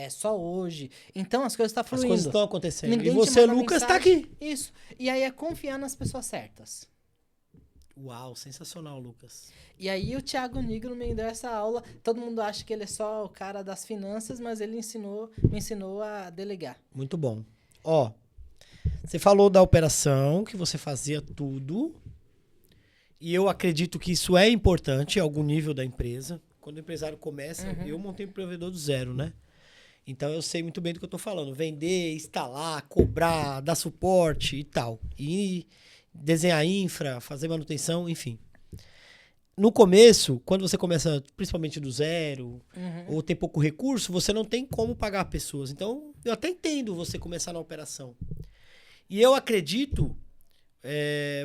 só hoje. Então, as coisas estão fluindo. As coisas estão acontecendo. Ninguém e você, Lucas, mensagem. tá aqui. Isso. E aí é confiar nas pessoas certas. Uau, sensacional, Lucas. E aí o Thiago Nigro me deu essa aula. Todo mundo acha que ele é só o cara das finanças, mas ele me ensinou a delegar. Muito bom. Você falou da operação, que você fazia tudo. E eu acredito que isso é importante em algum nível da empresa. Quando o empresário começa, eu montei um provedor do zero, né? Então eu sei muito bem do que eu tô falando. Vender, instalar, cobrar, dar suporte e tal. E desenhar infra, fazer manutenção, enfim. No começo, quando você começa principalmente do zero, ou tem pouco recurso, você não tem como pagar pessoas. Então, eu até entendo você começar na operação. E eu acredito,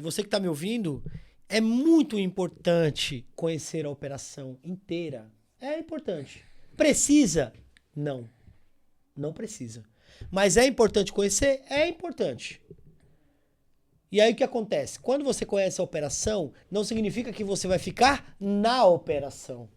você que está me ouvindo, é muito importante conhecer a operação inteira. É importante. Precisa? Não. Não precisa. Mas é importante conhecer? É importante. E aí o que acontece? Quando você conhece a operação, não significa que você vai ficar na operação.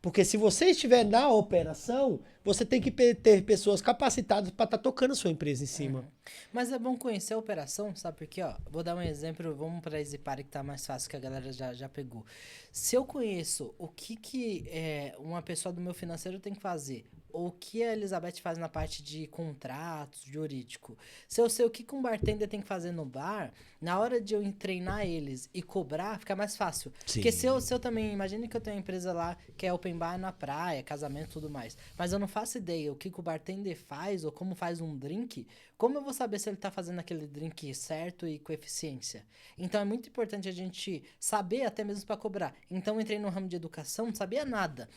Porque se você estiver na operação, você tem que ter pessoas capacitadas para estar tocando a sua empresa em cima. Mas é bom conhecer a operação, sabe por quê? Vou dar um exemplo, vamos para a EasyParty que tá mais fácil, que a galera já pegou. Se eu conheço o que uma pessoa do meu financeiro tem que fazer, ou o que a Elizabeth faz na parte de contratos, jurídico, se eu sei o que um bartender tem que fazer no bar, na hora de eu treinar eles e cobrar, fica mais fácil. Sim. Porque se eu também, imagine que eu tenho uma empresa lá que é open bar na praia, casamento e tudo mais, mas eu não faço ideia o que o bartender faz ou como faz um drink, como eu vou saber se ele tá fazendo aquele drink certo e com eficiência? Então é muito importante a gente saber até mesmo para cobrar. Então eu entrei no ramo de educação, não sabia nada.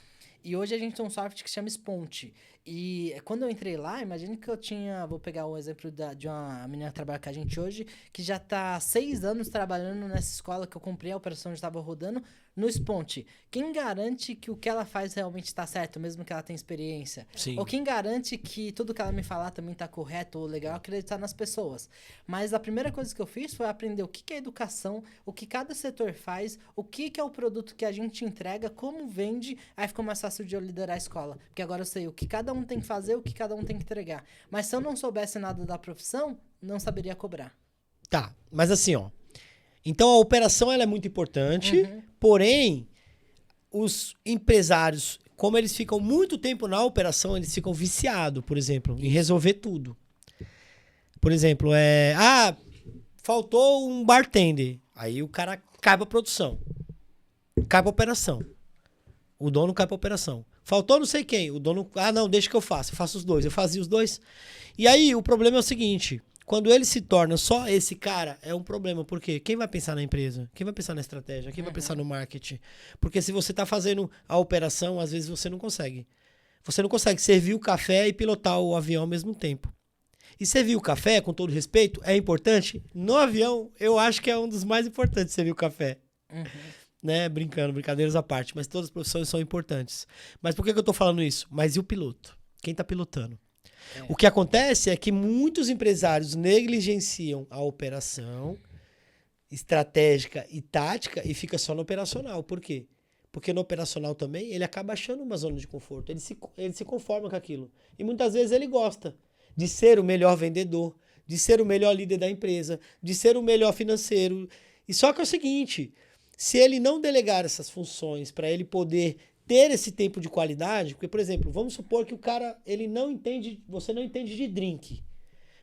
E hoje a gente tem um software que chama Sponte. E quando eu entrei lá, imagine que eu vou pegar o exemplo de uma menina que trabalha com a gente hoje, que já tá há 6 anos trabalhando nessa escola que eu comprei, a operação já estava rodando, no Sponte, quem garante que o que ela faz realmente está certo, mesmo que ela tenha experiência? Sim. Ou quem garante que tudo que ela me falar também está correto ou legal, acreditar nas pessoas? Mas a primeira coisa que eu fiz foi aprender o que é educação, o que cada setor faz, o que é o produto que a gente entrega, como vende, aí ficou mais fácil de eu liderar a escola. Porque agora eu sei o que cada um tem que fazer, o que cada um tem que entregar. Mas se eu não soubesse nada da profissão, não saberia cobrar. Tá, mas assim, ó. Então a operação ela é muito importante, porém, os empresários, como eles ficam muito tempo na operação, eles ficam viciados, por exemplo, em resolver tudo. Por exemplo, faltou um bartender. Aí o cara cai pra produção. Cai pra operação. O dono cai pra operação. Faltou não sei quem. O dono, não, deixa que eu faço. Eu faço os dois. Eu fazia os dois. E aí o problema é o seguinte, quando ele se torna só esse cara, é um problema. Por quê? Quem vai pensar na empresa? Quem vai pensar na estratégia? Quem vai pensar no marketing? Porque se você tá fazendo a operação, às vezes você não consegue. Você não consegue servir o café e pilotar o avião ao mesmo tempo. E servir o café, com todo respeito, é importante. No avião, eu acho que é um dos mais importantes servir o café. Né? Brincando, brincadeiras à parte. Mas todas as profissões são importantes. Mas por que eu tô falando isso? Mas e o piloto? Quem tá pilotando? O que acontece é que muitos empresários negligenciam a operação estratégica e tática e fica só no operacional. Por quê? Porque no operacional também ele acaba achando uma zona de conforto. Ele se conforma com aquilo. E muitas vezes ele gosta de ser o melhor vendedor, de ser o melhor líder da empresa, de ser o melhor financeiro. E só que é o seguinte, se ele não delegar essas funções para ele poder ter esse tempo de qualidade, porque, por exemplo, vamos supor que o cara, você não entende de drink,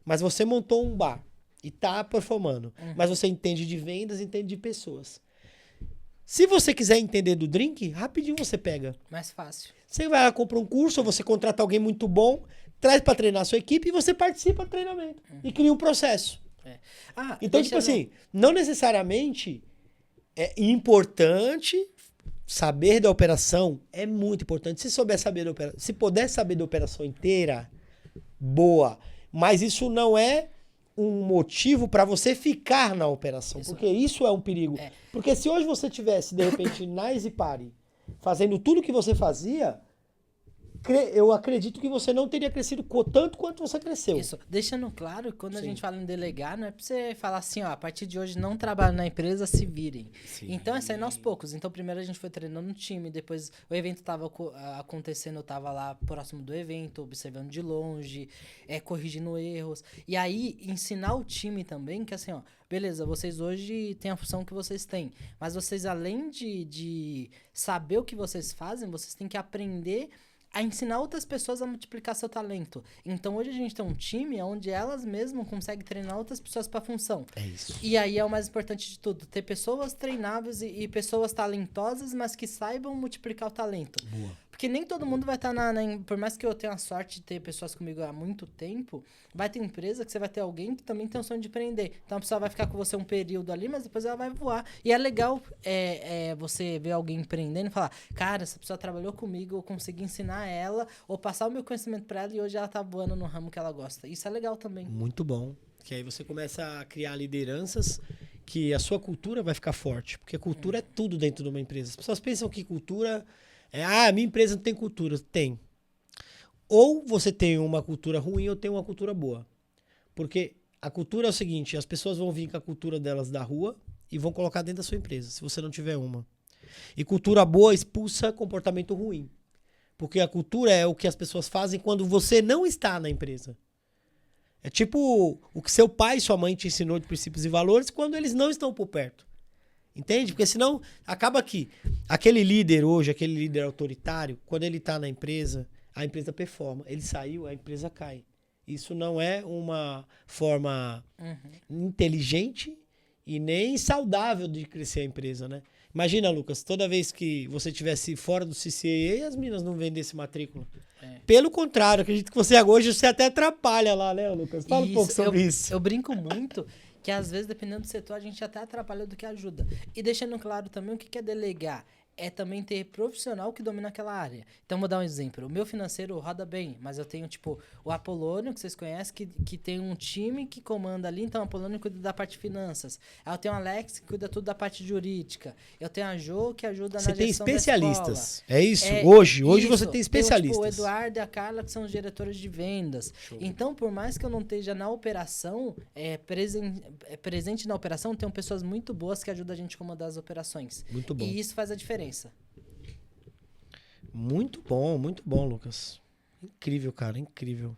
mas você montou um bar e tá performando, mas você entende de vendas, entende de pessoas. Se você quiser entender do drink, rapidinho você pega. Mais fácil. Você vai lá, compra um curso, ou você contrata alguém muito bom, traz para treinar a sua equipe e você participa do treinamento e cria um processo. Então, tipo assim, não necessariamente é importante. Saber da operação é muito importante. Se souber saber da operação, se puder saber da operação inteira, boa. Mas isso não é um motivo para você ficar na operação, porque isso é um perigo. Porque se hoje você tivesse, de repente, na Easyparty, fazendo tudo que você fazia, eu acredito que você não teria crescido tanto quanto você cresceu. Isso, deixando claro, quando a gente fala em delegar, não é pra você falar assim, ó, a partir de hoje não trabalho na empresa, se virem. Sim. Então é saindo aos poucos. Então primeiro a gente foi treinando no time, depois o evento tava acontecendo, eu tava lá próximo do evento, observando de longe, corrigindo erros. E aí ensinar o time também, que assim, ó, beleza, vocês hoje têm a função que vocês têm, mas vocês além de saber o que vocês fazem, vocês têm que aprender a ensinar outras pessoas a multiplicar seu talento. Então hoje a gente tem um time onde elas mesmas conseguem treinar outras pessoas para a função. É isso. E aí é o mais importante de tudo, ter pessoas treináveis e pessoas talentosas, mas que saibam multiplicar o talento. Boa. Porque nem todo mundo vai estar por mais que eu tenha a sorte de ter pessoas comigo há muito tempo, vai ter empresa que você vai ter alguém que também tem o sonho de empreender. Então a pessoa vai ficar com você um período ali, mas depois ela vai voar. E é legal você ver alguém empreendendo e falar, cara, essa pessoa trabalhou comigo, eu consegui ensinar ela, ou passar o meu conhecimento para ela e hoje ela tá voando no ramo que ela gosta. Isso é legal também. Muito bom. Que aí você começa a criar lideranças que a sua cultura vai ficar forte. Porque cultura é tudo dentro de uma empresa. As pessoas pensam que cultura... a minha empresa não tem cultura. Tem. Ou você tem uma cultura ruim ou tem uma cultura boa. Porque a cultura é o seguinte, as pessoas vão vir com a cultura delas da rua e vão colocar dentro da sua empresa, se você não tiver uma. E cultura boa expulsa comportamento ruim. Porque a cultura é o que as pessoas fazem quando você não está na empresa. É tipo o que seu pai e sua mãe te ensinou de princípios e valores quando eles não estão por perto. Entende? Porque senão acaba que aquele líder hoje, aquele líder autoritário, quando ele está na empresa, a empresa performa. Ele saiu, a empresa cai. Isso não é uma forma inteligente e nem saudável de crescer a empresa, né? Imagina, Lucas, toda vez que você estivesse fora do CCA, as meninas não vendessem matrícula. Pelo contrário, acredito que hoje você até atrapalha lá, né, Lucas? Fala um pouco sobre isso. Eu brinco muito que às vezes, dependendo do setor, a gente até atrapalha do que ajuda. E deixando claro também o que é delegar. é também ter profissional que domina aquela área. Então, vou dar um exemplo. O meu financeiro roda bem, mas eu tenho, tipo, o Apolônio, que vocês conhecem, que tem um time que comanda ali. Então, o Apolônio cuida da parte de finanças. Aí eu tenho o Alex, que cuida tudo da parte jurídica. Eu tenho a Jo, que ajuda Você na tem gestão da especialistas. escola. É isso? Hoje Isso. você tem especialistas. Tenho, tipo, o Eduardo e a Carla, que são os diretores de vendas. Show. Então, por mais que eu não esteja na operação, presente na operação, tem pessoas muito boas que ajudam a gente a comandar as operações. Muito bom. E isso faz a diferença. Muito bom, Lucas. Incrível, cara, incrível.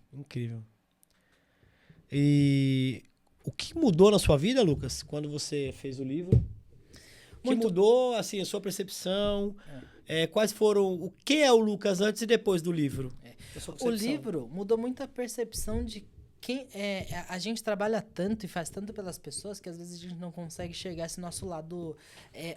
E o que mudou na sua vida, Lucas, quando você fez o livro? O que mudou, assim, a sua percepção? Quais foram... O que é o Lucas antes e depois do livro? O livro mudou muito a percepção de quem a gente trabalha tanto e faz tanto pelas pessoas que às vezes a gente não consegue chegar esse nosso lado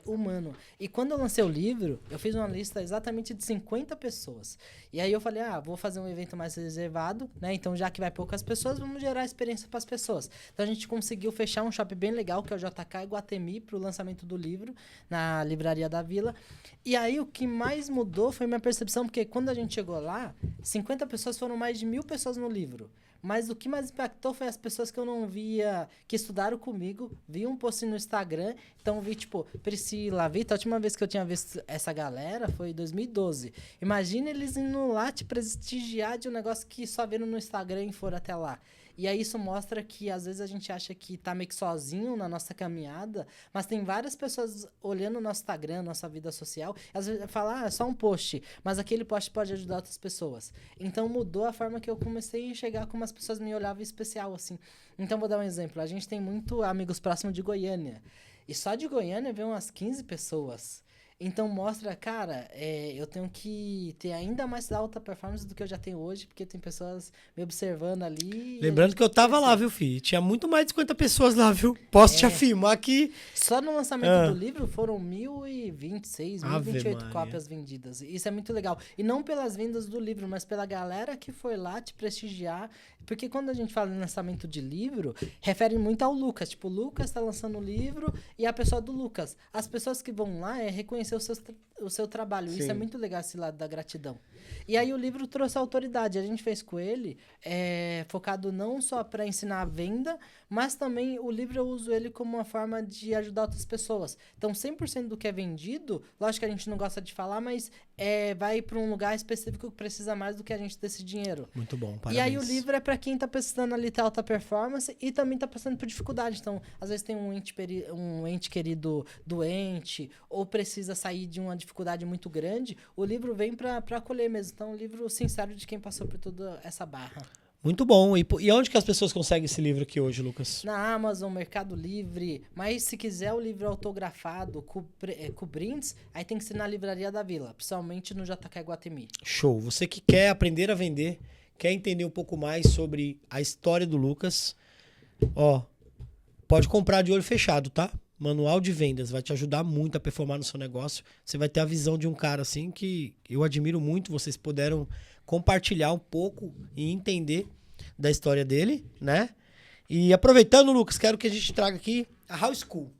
humano. E quando eu lancei o livro, eu fiz uma lista exatamente de 50 pessoas. E aí eu falei, vou fazer um evento mais reservado, né? Então, já que vai poucas pessoas, vamos gerar experiência para as pessoas. Então, a gente conseguiu fechar um shopping bem legal, que é o JK Iguatemi, para o lançamento do livro, na Livraria da Vila. E aí, o que mais mudou foi minha percepção, porque quando a gente chegou lá, 50 pessoas foram mais de 1.000 pessoas no livro. Mas o que mais impactou foi as pessoas que eu não via, que estudaram comigo, vi um post no Instagram, então vi, tipo, Priscila, Vitor, a última vez que eu tinha visto essa galera foi em 2012. Imagina eles indo lá te prestigiar de um negócio que só viram no Instagram e foram até lá. E aí isso mostra que às vezes a gente acha que tá meio que sozinho na nossa caminhada, mas tem várias pessoas olhando o nosso Instagram, nossa vida social, e às vezes fala, é só um post, mas aquele post pode ajudar outras pessoas. Então mudou a forma que eu comecei a enxergar como as pessoas me olhavam especial, assim. Então vou dar um exemplo, a gente tem muito amigos próximos de Goiânia, e só de Goiânia vem umas 15 pessoas. Então mostra, cara, eu tenho que ter ainda mais alta performance do que eu já tenho hoje, porque tem pessoas me observando ali. Lembrando que eu tava lá, viu, filho? Tinha muito mais de 50 pessoas lá, viu? Posso te afirmar que... Só no lançamento do livro foram 1.026, 1.028 Maria. cópias vendidas. Isso é muito legal. E não pelas vendas do livro, mas pela galera que foi lá te prestigiar. Porque quando a gente fala em lançamento de livro, refere muito ao Lucas. Tipo, o Lucas tá lançando o livro e a pessoa do Lucas. As pessoas que vão lá reconhecer o seu trabalho. Sim. Isso é muito legal, esse lado da gratidão. E aí o livro trouxe a autoridade. A gente fez com ele, focado não só para ensinar a venda, mas também o livro eu uso ele como uma forma de ajudar outras pessoas. Então, 100% do que é vendido, lógico que a gente não gosta de falar, mas vai para um lugar específico que precisa mais do que a gente desse dinheiro. Muito bom, parabéns. E aí o livro é para quem tá precisando ali ter alta performance e também tá passando por dificuldade. Então, às vezes tem um ente querido doente ou precisa sair de uma dificuldade muito grande, o livro vem para acolher mesmo. Então, um livro sincero de quem passou por toda essa barra. Muito bom. E onde que as pessoas conseguem esse livro aqui hoje, Lucas? Na Amazon, Mercado Livre. Mas se quiser o livro autografado com brindes, aí tem que ser na Livraria da Vila, principalmente no JK Iguatemi. Show. Você que quer aprender a vender, quer entender um pouco mais sobre a história do Lucas, pode comprar de olho fechado, tá? Manual de vendas, vai te ajudar muito a performar no seu negócio. Você vai ter a visão de um cara assim que eu admiro muito. Vocês puderam compartilhar um pouco e entender da história dele, né? E aproveitando, Lucas, quero que a gente traga aqui a How School,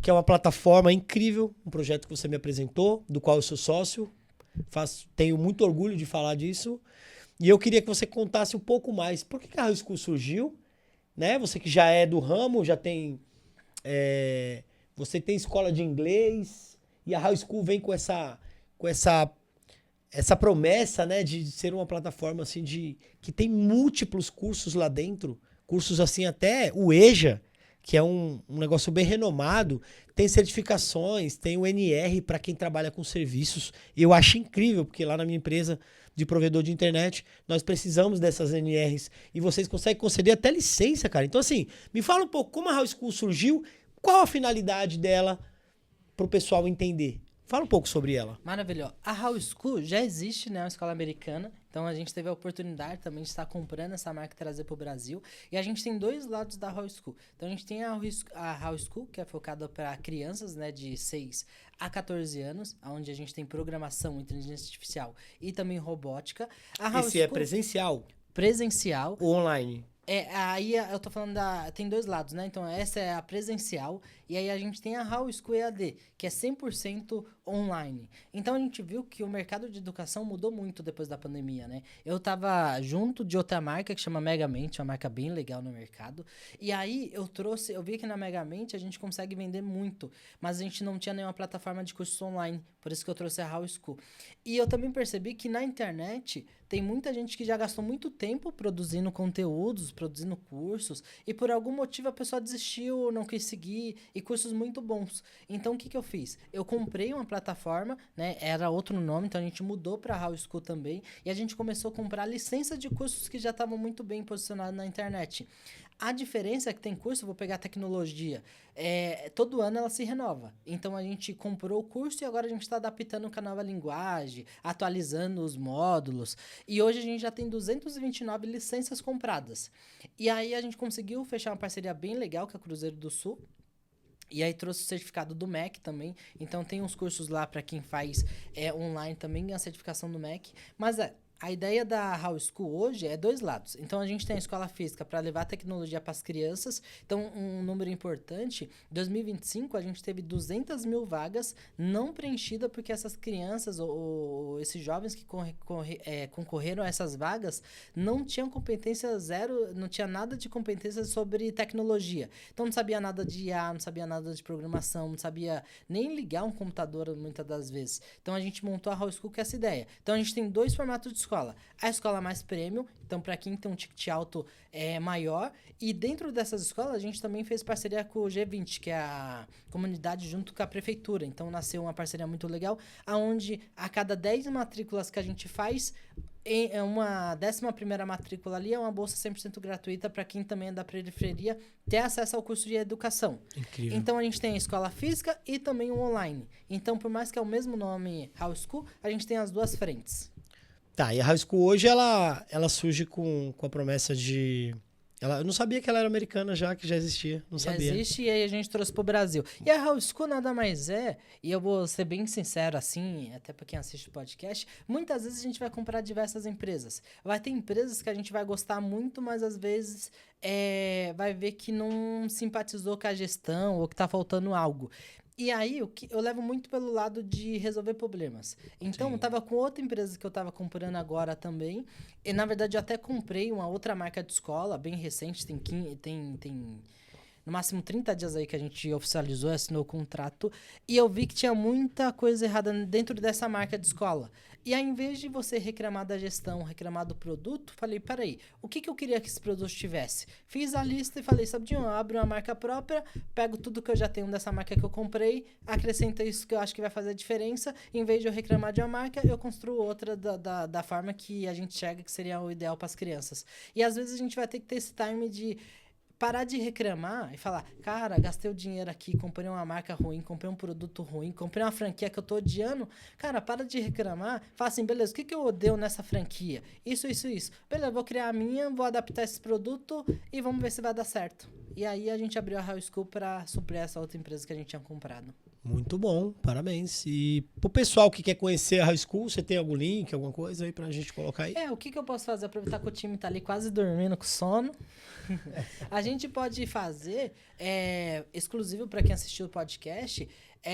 que é uma plataforma incrível, um projeto que você me apresentou, do qual eu sou sócio. Tenho muito orgulho de falar disso. E eu queria que você contasse um pouco mais. Por que a How School surgiu? Né? Você que já é do ramo, já tem... você tem escola de inglês e a How School vem com essa promessa, né, de ser uma plataforma assim que tem múltiplos cursos lá dentro, cursos assim até o EJA, que é um negócio bem renomado, tem certificações, tem o NR para quem trabalha com serviços. E eu acho incrível, porque lá na minha empresa de provedor de internet, nós precisamos dessas NRs e vocês conseguem conceder até licença, cara. Então assim, me fala um pouco como a How School surgiu, qual a finalidade dela para o pessoal entender. Fala um pouco sobre ela. Maravilhoso. A How School já existe, né? Uma escola americana. Então, a gente teve a oportunidade também de estar comprando essa marca e trazer para o Brasil. E a gente tem dois lados da How School. Então, a gente tem a How School, que é focada para crianças, né? De 6 a 14 anos, onde a gente tem programação, inteligência artificial e também robótica. Esse é presencial? Presencial. Ou online? Aí eu tô falando tem dois lados, né? Então, essa é a presencial. E aí a gente tem a How School EAD, que é 100% online. Então a gente viu que o mercado de educação mudou muito depois da pandemia, né? Eu tava junto de outra marca que chama Megamente, uma marca bem legal no mercado. E aí eu vi que na Megamente a gente consegue vender muito, mas a gente não tinha nenhuma plataforma de cursos online, por isso que eu trouxe a How School. E eu também percebi que na internet tem muita gente que já gastou muito tempo produzindo conteúdos, produzindo cursos, e por algum motivo a pessoa desistiu, não quis seguir, e cursos muito bons. Então, o que eu fiz? Eu comprei uma plataforma, né? Era outro nome, então a gente mudou para How School também, e a gente começou a comprar licença de cursos que já estavam muito bem posicionados na internet. A diferença é que tem curso, eu vou pegar tecnologia, todo ano ela se renova. Então a gente comprou o curso e agora a gente está adaptando com a nova linguagem, atualizando os módulos. E hoje a gente já tem 229 licenças compradas. E aí a gente conseguiu fechar uma parceria bem legal com a Cruzeiro do Sul. E aí trouxe o certificado do MEC também. Então tem uns cursos lá para quem faz online também, a certificação do MEC. Mas a ideia da How School hoje é dois lados. Então, a gente tem a escola física para levar a tecnologia para as crianças. Então, um número importante, em 2025, a gente teve 200 mil vagas não preenchidas porque essas crianças ou esses jovens que concorreram a essas vagas não tinham competência zero, não tinha nada de competência sobre tecnologia. Então, não sabia nada de IA, não sabia nada de programação, não sabia nem ligar um computador muitas das vezes. Então, a gente montou a How School com essa ideia. Então, a gente tem dois formatos de escola. A escola mais premium, então para quem tem um ticket alto maior. E dentro dessas escolas, a gente também fez parceria com o G20, que é a comunidade junto com a prefeitura. Então nasceu uma parceria muito legal, onde a cada 10 matrículas que a gente faz, uma 11ª matrícula ali é uma bolsa 100% gratuita para quem também é da periferia ter acesso ao curso de educação. Incrível. Então a gente tem a escola física e também o online. Então, por mais que é o mesmo nome How School, a gente tem as duas frentes. Tá, e a How School hoje, ela surge com a promessa de... eu não sabia que ela era americana já, que já existia. Não sabia. Já existe e aí a gente trouxe pro Brasil. E a How School nada mais é, e eu vou ser bem sincero assim, até pra quem assiste o podcast, muitas vezes a gente vai comprar diversas empresas. Vai ter empresas que a gente vai gostar muito, mas às vezes vai ver que não simpatizou com a gestão ou que tá faltando algo. E aí, eu levo muito pelo lado de resolver problemas. Então, Sim. eu tava com outra empresa que eu tava comprando agora também. E, na verdade, eu até comprei uma outra marca de escola, bem recente. Tem no máximo 30 dias aí que a gente oficializou, assinou o contrato. E eu vi que tinha muita coisa errada dentro dessa marca de escola. E aí, em vez de você reclamar da gestão, reclamar do produto, falei, peraí, o que eu queria que esse produto tivesse? Fiz a lista e falei, sabe, eu abro uma marca própria, pego tudo que eu já tenho dessa marca que eu comprei, acrescento isso que eu acho que vai fazer a diferença, em vez de eu reclamar de uma marca, eu construo outra da forma que a gente chega, que seria o ideal para as crianças. E às vezes a gente vai ter que ter esse time de parar de reclamar e falar, cara, gastei o dinheiro aqui, comprei uma marca ruim, comprei um produto ruim, comprei uma franquia que eu tô odiando. Cara, para de reclamar. Fala assim, beleza, o que eu odeio nessa franquia? Isso. Beleza, vou criar a minha, vou adaptar esse produto e vamos ver se vai dar certo. E aí a gente abriu a How School para suprir essa outra empresa que a gente tinha comprado. Muito bom, parabéns. E pro pessoal que quer conhecer a How School, você tem algum link, alguma coisa aí pra gente colocar aí? O que eu posso fazer? Aproveitar que o time tá ali quase dormindo com sono. A gente pode fazer, exclusivo para quem assistiu o podcast,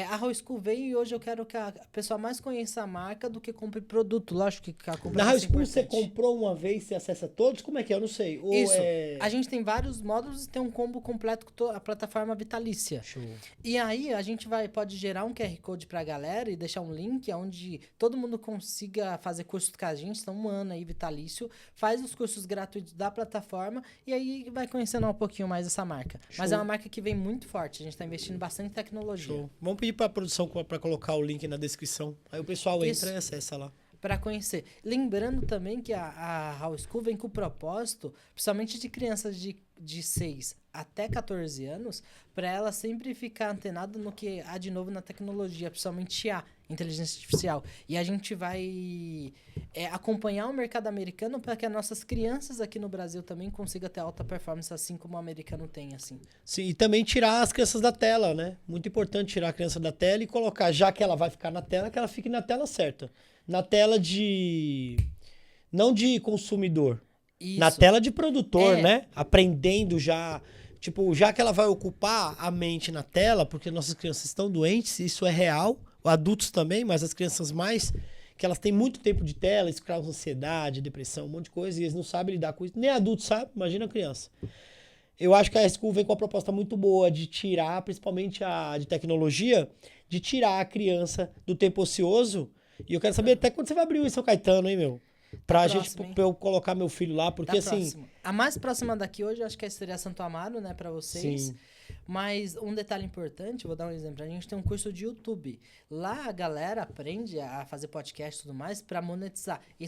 a How School veio e hoje eu quero que a pessoa mais conheça a marca do que compre produto. Lógico que a compra Na é How School importante. você comprou uma vez, você acessa todos? Como é que é? Eu não sei. Ou Isso. A gente tem vários módulos e tem um combo completo com a plataforma vitalícia. Show. E aí a gente pode gerar um QR Code pra galera e deixar um link onde todo mundo consiga fazer cursos com a gente, então 1 ano aí vitalício, faz os cursos gratuitos da plataforma e aí vai conhecendo um pouquinho mais essa marca. Show. Mas é uma marca que vem muito forte, a gente tá investindo bastante em tecnologia. Show. Vamos pedir pra produção pra colocar o link na descrição. Aí o pessoal entra Isso. e acessa lá. Para conhecer. Lembrando também que a How School vem com o propósito, principalmente de crianças de 6 até 14 anos, para ela sempre ficar antenada no que há de novo na tecnologia, principalmente a inteligência artificial. E a gente vai acompanhar o mercado americano para que as nossas crianças aqui no Brasil também consigam ter alta performance, assim como o americano tem, assim. Sim, e também tirar as crianças da tela, né? Muito importante tirar a criança da tela e colocar, já que ela vai ficar na tela, que ela fique na tela certa. Na tela não de consumidor. Isso. Na tela de produtor, né? Aprendendo já. Tipo, já que ela vai ocupar a mente na tela, porque nossas crianças estão doentes, isso é real. adultos também, mas as crianças mais, que elas têm muito tempo de tela, isso causa ansiedade, depressão, um monte de coisa, e eles não sabem lidar com isso. Nem adultos, sabe? Imagina a criança. Eu acho que a School vem com uma proposta muito boa de tirar, principalmente a de tecnologia, de tirar a criança do tempo ocioso. E eu quero saber até quando você vai abrir o São Caetano, hein, meu? Pra pra eu colocar meu filho lá, porque assim... Próximo. A mais próxima daqui hoje, eu acho que seria Santo Amaro, né, pra vocês. Sim. Mas um detalhe importante, vou dar um exemplo. A gente tem um curso de YouTube. Lá a galera aprende a fazer podcast e tudo mais pra monetizar. E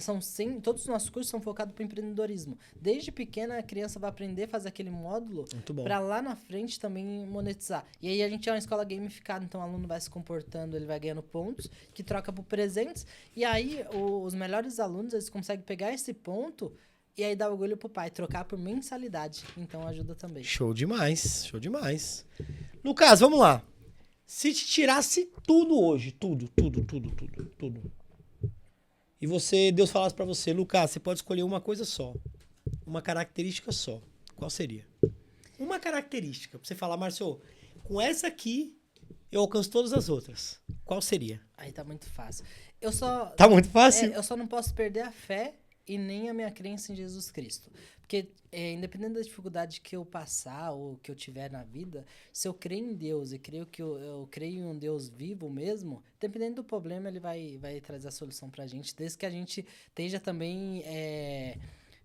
todos os nossos cursos são focados pro empreendedorismo. Desde pequena a criança vai aprender a fazer aquele módulo pra lá na frente também monetizar. E aí a gente é uma escola gamificada, então o aluno vai se comportando, ele vai ganhando pontos, que troca por presentes. E aí os melhores alunos, eles conseguem pegar esse ponto e aí dá orgulho pro pai, trocar por mensalidade. Então ajuda também. Show demais, show demais. Lucas, vamos lá. Se te tirasse tudo hoje, tudo. E Deus falasse pra você, Lucas, você pode escolher uma coisa só. Uma característica só. Qual seria? Uma característica. Pra você falar, Márcio, com essa aqui, eu alcanço todas as outras. Qual seria? Aí tá muito fácil. Tá muito fácil? Eu só não posso perder a fé e nem a minha crença em Jesus Cristo. Porque, independente da dificuldade que eu passar ou que eu tiver na vida, se eu creio em Deus e creio que eu creio em um Deus vivo mesmo, dependendo do problema, ele vai trazer a solução pra gente, desde que a gente esteja também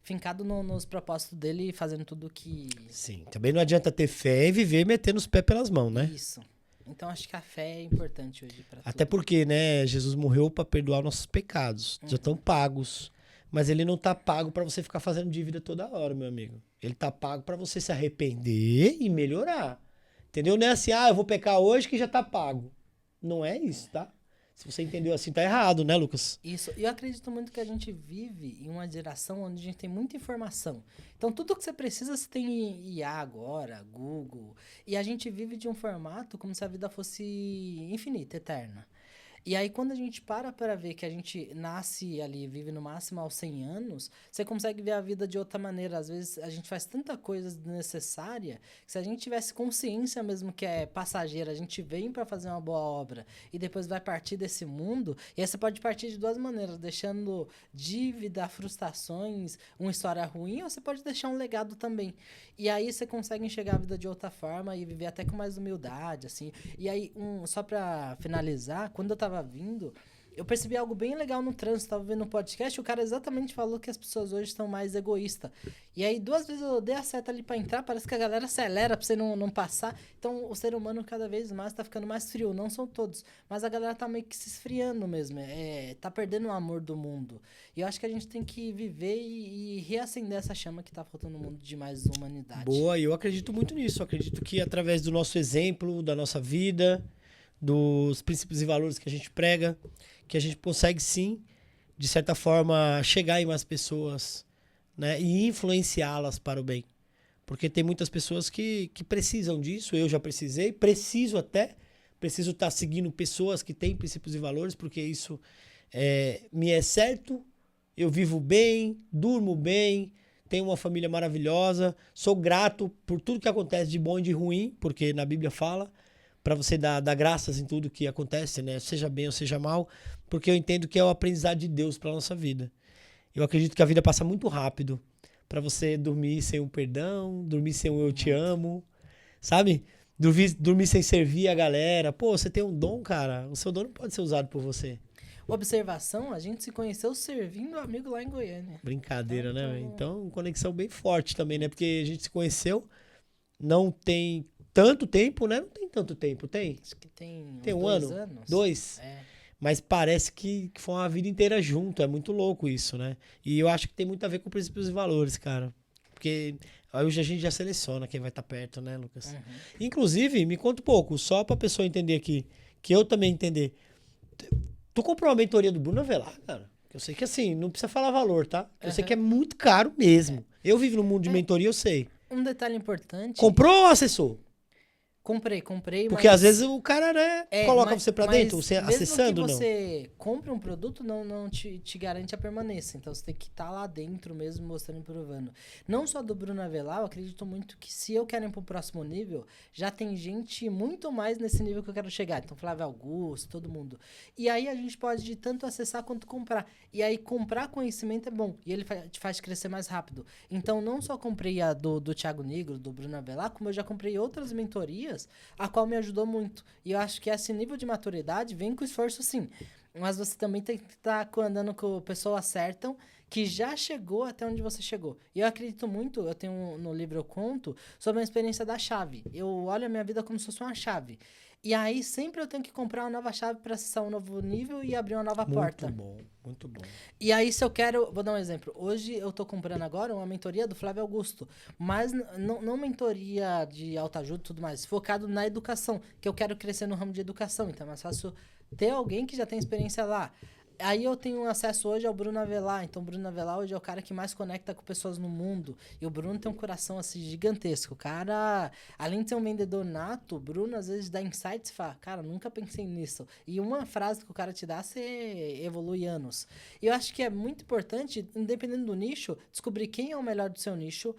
fincado nos propósitos dele e fazendo tudo que... Sim, também não adianta ter fé e viver metendo os pés pelas mãos, né? Isso. Então, acho que a fé é importante hoje pra Até porque, né, Jesus morreu pra perdoar nossos pecados. Já estão pagos. Mas ele não tá pago pra você ficar fazendo dívida toda hora, meu amigo. Ele tá pago pra você se arrepender e melhorar. Entendeu? Não é assim, eu vou pecar hoje que já tá pago. Não é isso, tá? Se você entendeu assim, tá errado, né, Lucas? Isso. Eu acredito muito que a gente vive em uma geração onde a gente tem muita informação. Então, tudo que você precisa, você tem IA agora, Google. E a gente vive de um formato como se a vida fosse infinita, eterna. E aí, quando a gente para ver que a gente nasce ali, vive no máximo aos 100 anos, você consegue ver a vida de outra maneira. Às vezes, a gente faz tanta coisa desnecessária que se a gente tivesse consciência mesmo que é passageira, a gente vem para fazer uma boa obra e depois vai partir desse mundo, e aí você pode partir de duas maneiras, deixando dívida, frustrações, uma história ruim, ou você pode deixar um legado também. E aí, você consegue enxergar a vida de outra forma e viver até com mais humildade, assim. E aí, só para finalizar, quando eu tava vindo, eu percebi algo bem legal no trânsito. Tava vendo um podcast, o cara exatamente falou que as pessoas hoje estão mais egoístas. E aí, 2 vezes eu dei a seta ali pra entrar, parece que a galera acelera pra você não passar. Então, o ser humano cada vez mais tá ficando mais frio. Não são todos, mas a galera tá meio que se esfriando mesmo. Tá perdendo o amor do mundo. E eu acho que a gente tem que viver e reacender essa chama que tá faltando no mundo de mais humanidade. Boa, e eu acredito muito nisso. Eu acredito que através do nosso exemplo, da nossa vida, dos princípios e valores que a gente prega, que a gente consegue sim, de certa forma, chegar em mais pessoas, né, e influenciá-las para o bem. Porque tem muitas pessoas que precisam disso, eu já precisei, preciso estar seguindo pessoas que têm princípios e valores, porque isso me é certo, eu vivo bem, durmo bem, tenho uma família maravilhosa, sou grato por tudo que acontece de bom e de ruim, porque na Bíblia fala, para você dar graças em tudo que acontece, né? Seja bem ou seja mal, porque eu entendo que é o aprendizado de Deus para nossa vida. Eu acredito que a vida passa muito rápido para você dormir sem um perdão, dormir sem um eu te amo, sabe? Dormir sem servir a galera. Pô, você tem um dom, cara, o seu dom não pode ser usado por você. Observação, a gente se conheceu servindo um amigo lá em Goiânia. Brincadeira, né? Então, conexão bem forte também, né? Porque a gente se conheceu, não tem tanto tempo, né? Não tem tanto tempo, tem? Acho que tem um 2 ano? anos. 2? Mas parece que foi uma vida inteira junto. É muito louco isso, né? E eu acho que tem muito a ver com princípios e valores, cara. Porque hoje a gente já seleciona quem vai estar perto, né, Lucas? Uhum. Inclusive, me conta um pouco, só pra pessoa entender aqui, que eu também entender. Tu comprou uma mentoria do Bruno Avelar, cara? Eu sei que assim, não precisa falar valor, tá? Eu sei que é muito caro mesmo. Eu vivo no mundo de mentoria, eu sei. Um detalhe importante... Comprou ou acessou? Comprei, Porque às vezes o cara, né, coloca você pra mas dentro, você acessando, mesmo que não. você compre um produto, não te garante a permanência. Então você tem que estar lá dentro mesmo, mostrando e provando. Não só do Bruno Avelar, eu acredito muito que se eu quero ir pro próximo nível, já tem gente muito mais nesse nível que eu quero chegar. Então Flávio Augusto, todo mundo. E aí a gente pode tanto acessar quanto comprar. E aí comprar conhecimento é bom. E ele te faz crescer mais rápido. Então não só comprei a do Thiago Nigro, do Bruno Avelar, como eu já comprei outras mentorias, a qual me ajudou muito. E eu acho que esse nível de maturidade vem com esforço, sim. Mas você também tem que estar andando com pessoas certas que já chegou até onde você chegou. E eu acredito muito, eu tenho no livro eu conto sobre a experiência da chave. Eu olho a minha vida como se fosse uma chave. E aí sempre eu tenho que comprar uma nova chave para acessar um novo nível e abrir uma nova porta. Muito bom, muito bom. E aí, se eu quero... Vou dar um exemplo. Hoje eu tô comprando agora uma mentoria do Flávio Augusto. Mas não mentoria de autoajuda e tudo mais. Focado na educação. Que eu quero crescer no ramo de educação. Então é mais fácil ter alguém que já tem experiência lá. Aí eu tenho acesso hoje ao Bruno Avelar. Então o Bruno Avelar hoje é o cara que mais conecta com pessoas no mundo. E o Bruno tem um coração assim gigantesco. O cara, além de ser um vendedor nato, o Bruno às vezes dá insights e fala, cara, nunca pensei nisso. E uma frase que o cara te dá, você evolui anos. E eu acho que é muito importante, independente do nicho, descobrir quem é o melhor do seu nicho,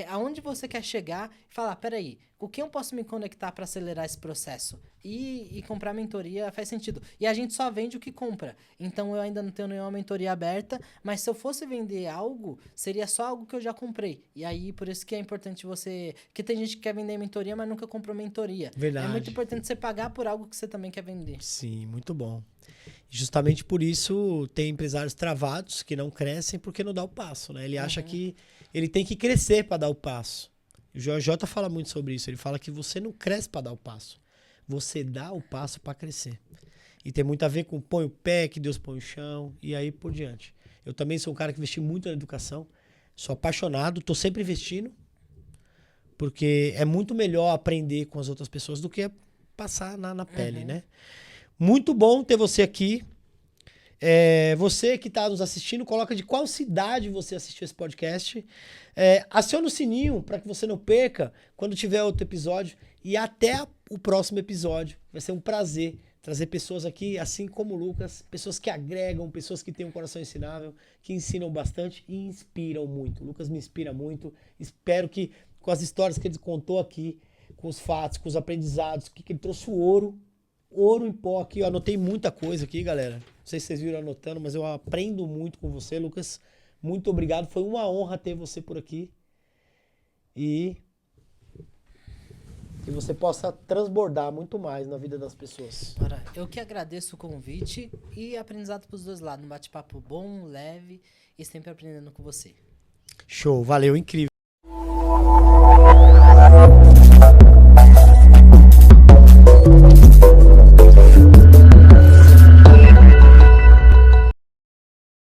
aonde você quer chegar e falar, peraí, com quem eu posso me conectar para acelerar esse processo? E comprar mentoria faz sentido. E a gente só vende o que compra. Então eu ainda não tenho nenhuma mentoria aberta, mas se eu fosse vender algo, seria só algo que eu já comprei. E aí, por isso que é importante você... Porque tem gente que quer vender mentoria, mas nunca comprou mentoria. Verdade. É muito importante você pagar por algo que você também quer vender. Sim, muito bom. Justamente por isso tem empresários travados que não crescem porque não dá o passo, né? Ele acha que ele tem que crescer para dar o passo. O JJ fala muito sobre isso. Ele fala que você não cresce para dar o passo. Você dá o passo para crescer. E tem muito a ver com põe o pé, que Deus põe o chão, e aí por diante. Eu também sou um cara que investi muito na educação. Sou apaixonado, tô sempre investindo. Porque é muito melhor aprender com as outras pessoas do que passar na pele, né? Muito bom ter você aqui. Você que está nos assistindo, coloca de qual cidade você assistiu esse podcast. Aciona o sininho para que você não perca quando tiver outro episódio. E até o próximo episódio. Vai ser um prazer trazer pessoas aqui, assim como o Lucas, pessoas que agregam, pessoas que têm um coração ensinável, que ensinam bastante e inspiram muito. O Lucas me inspira muito. Espero que com as histórias que ele contou aqui, com os fatos, com os aprendizados, que ele trouxe o ouro em pó aqui. Eu anotei muita coisa aqui, galera. Não sei se vocês viram anotando, mas eu aprendo muito com você, Lucas. Muito obrigado. Foi uma honra ter você por aqui. E que você possa transbordar muito mais na vida das pessoas. Eu que agradeço o convite e aprendizado para os dois lados. Um bate-papo bom, leve e sempre aprendendo com você. Show, valeu, incrível.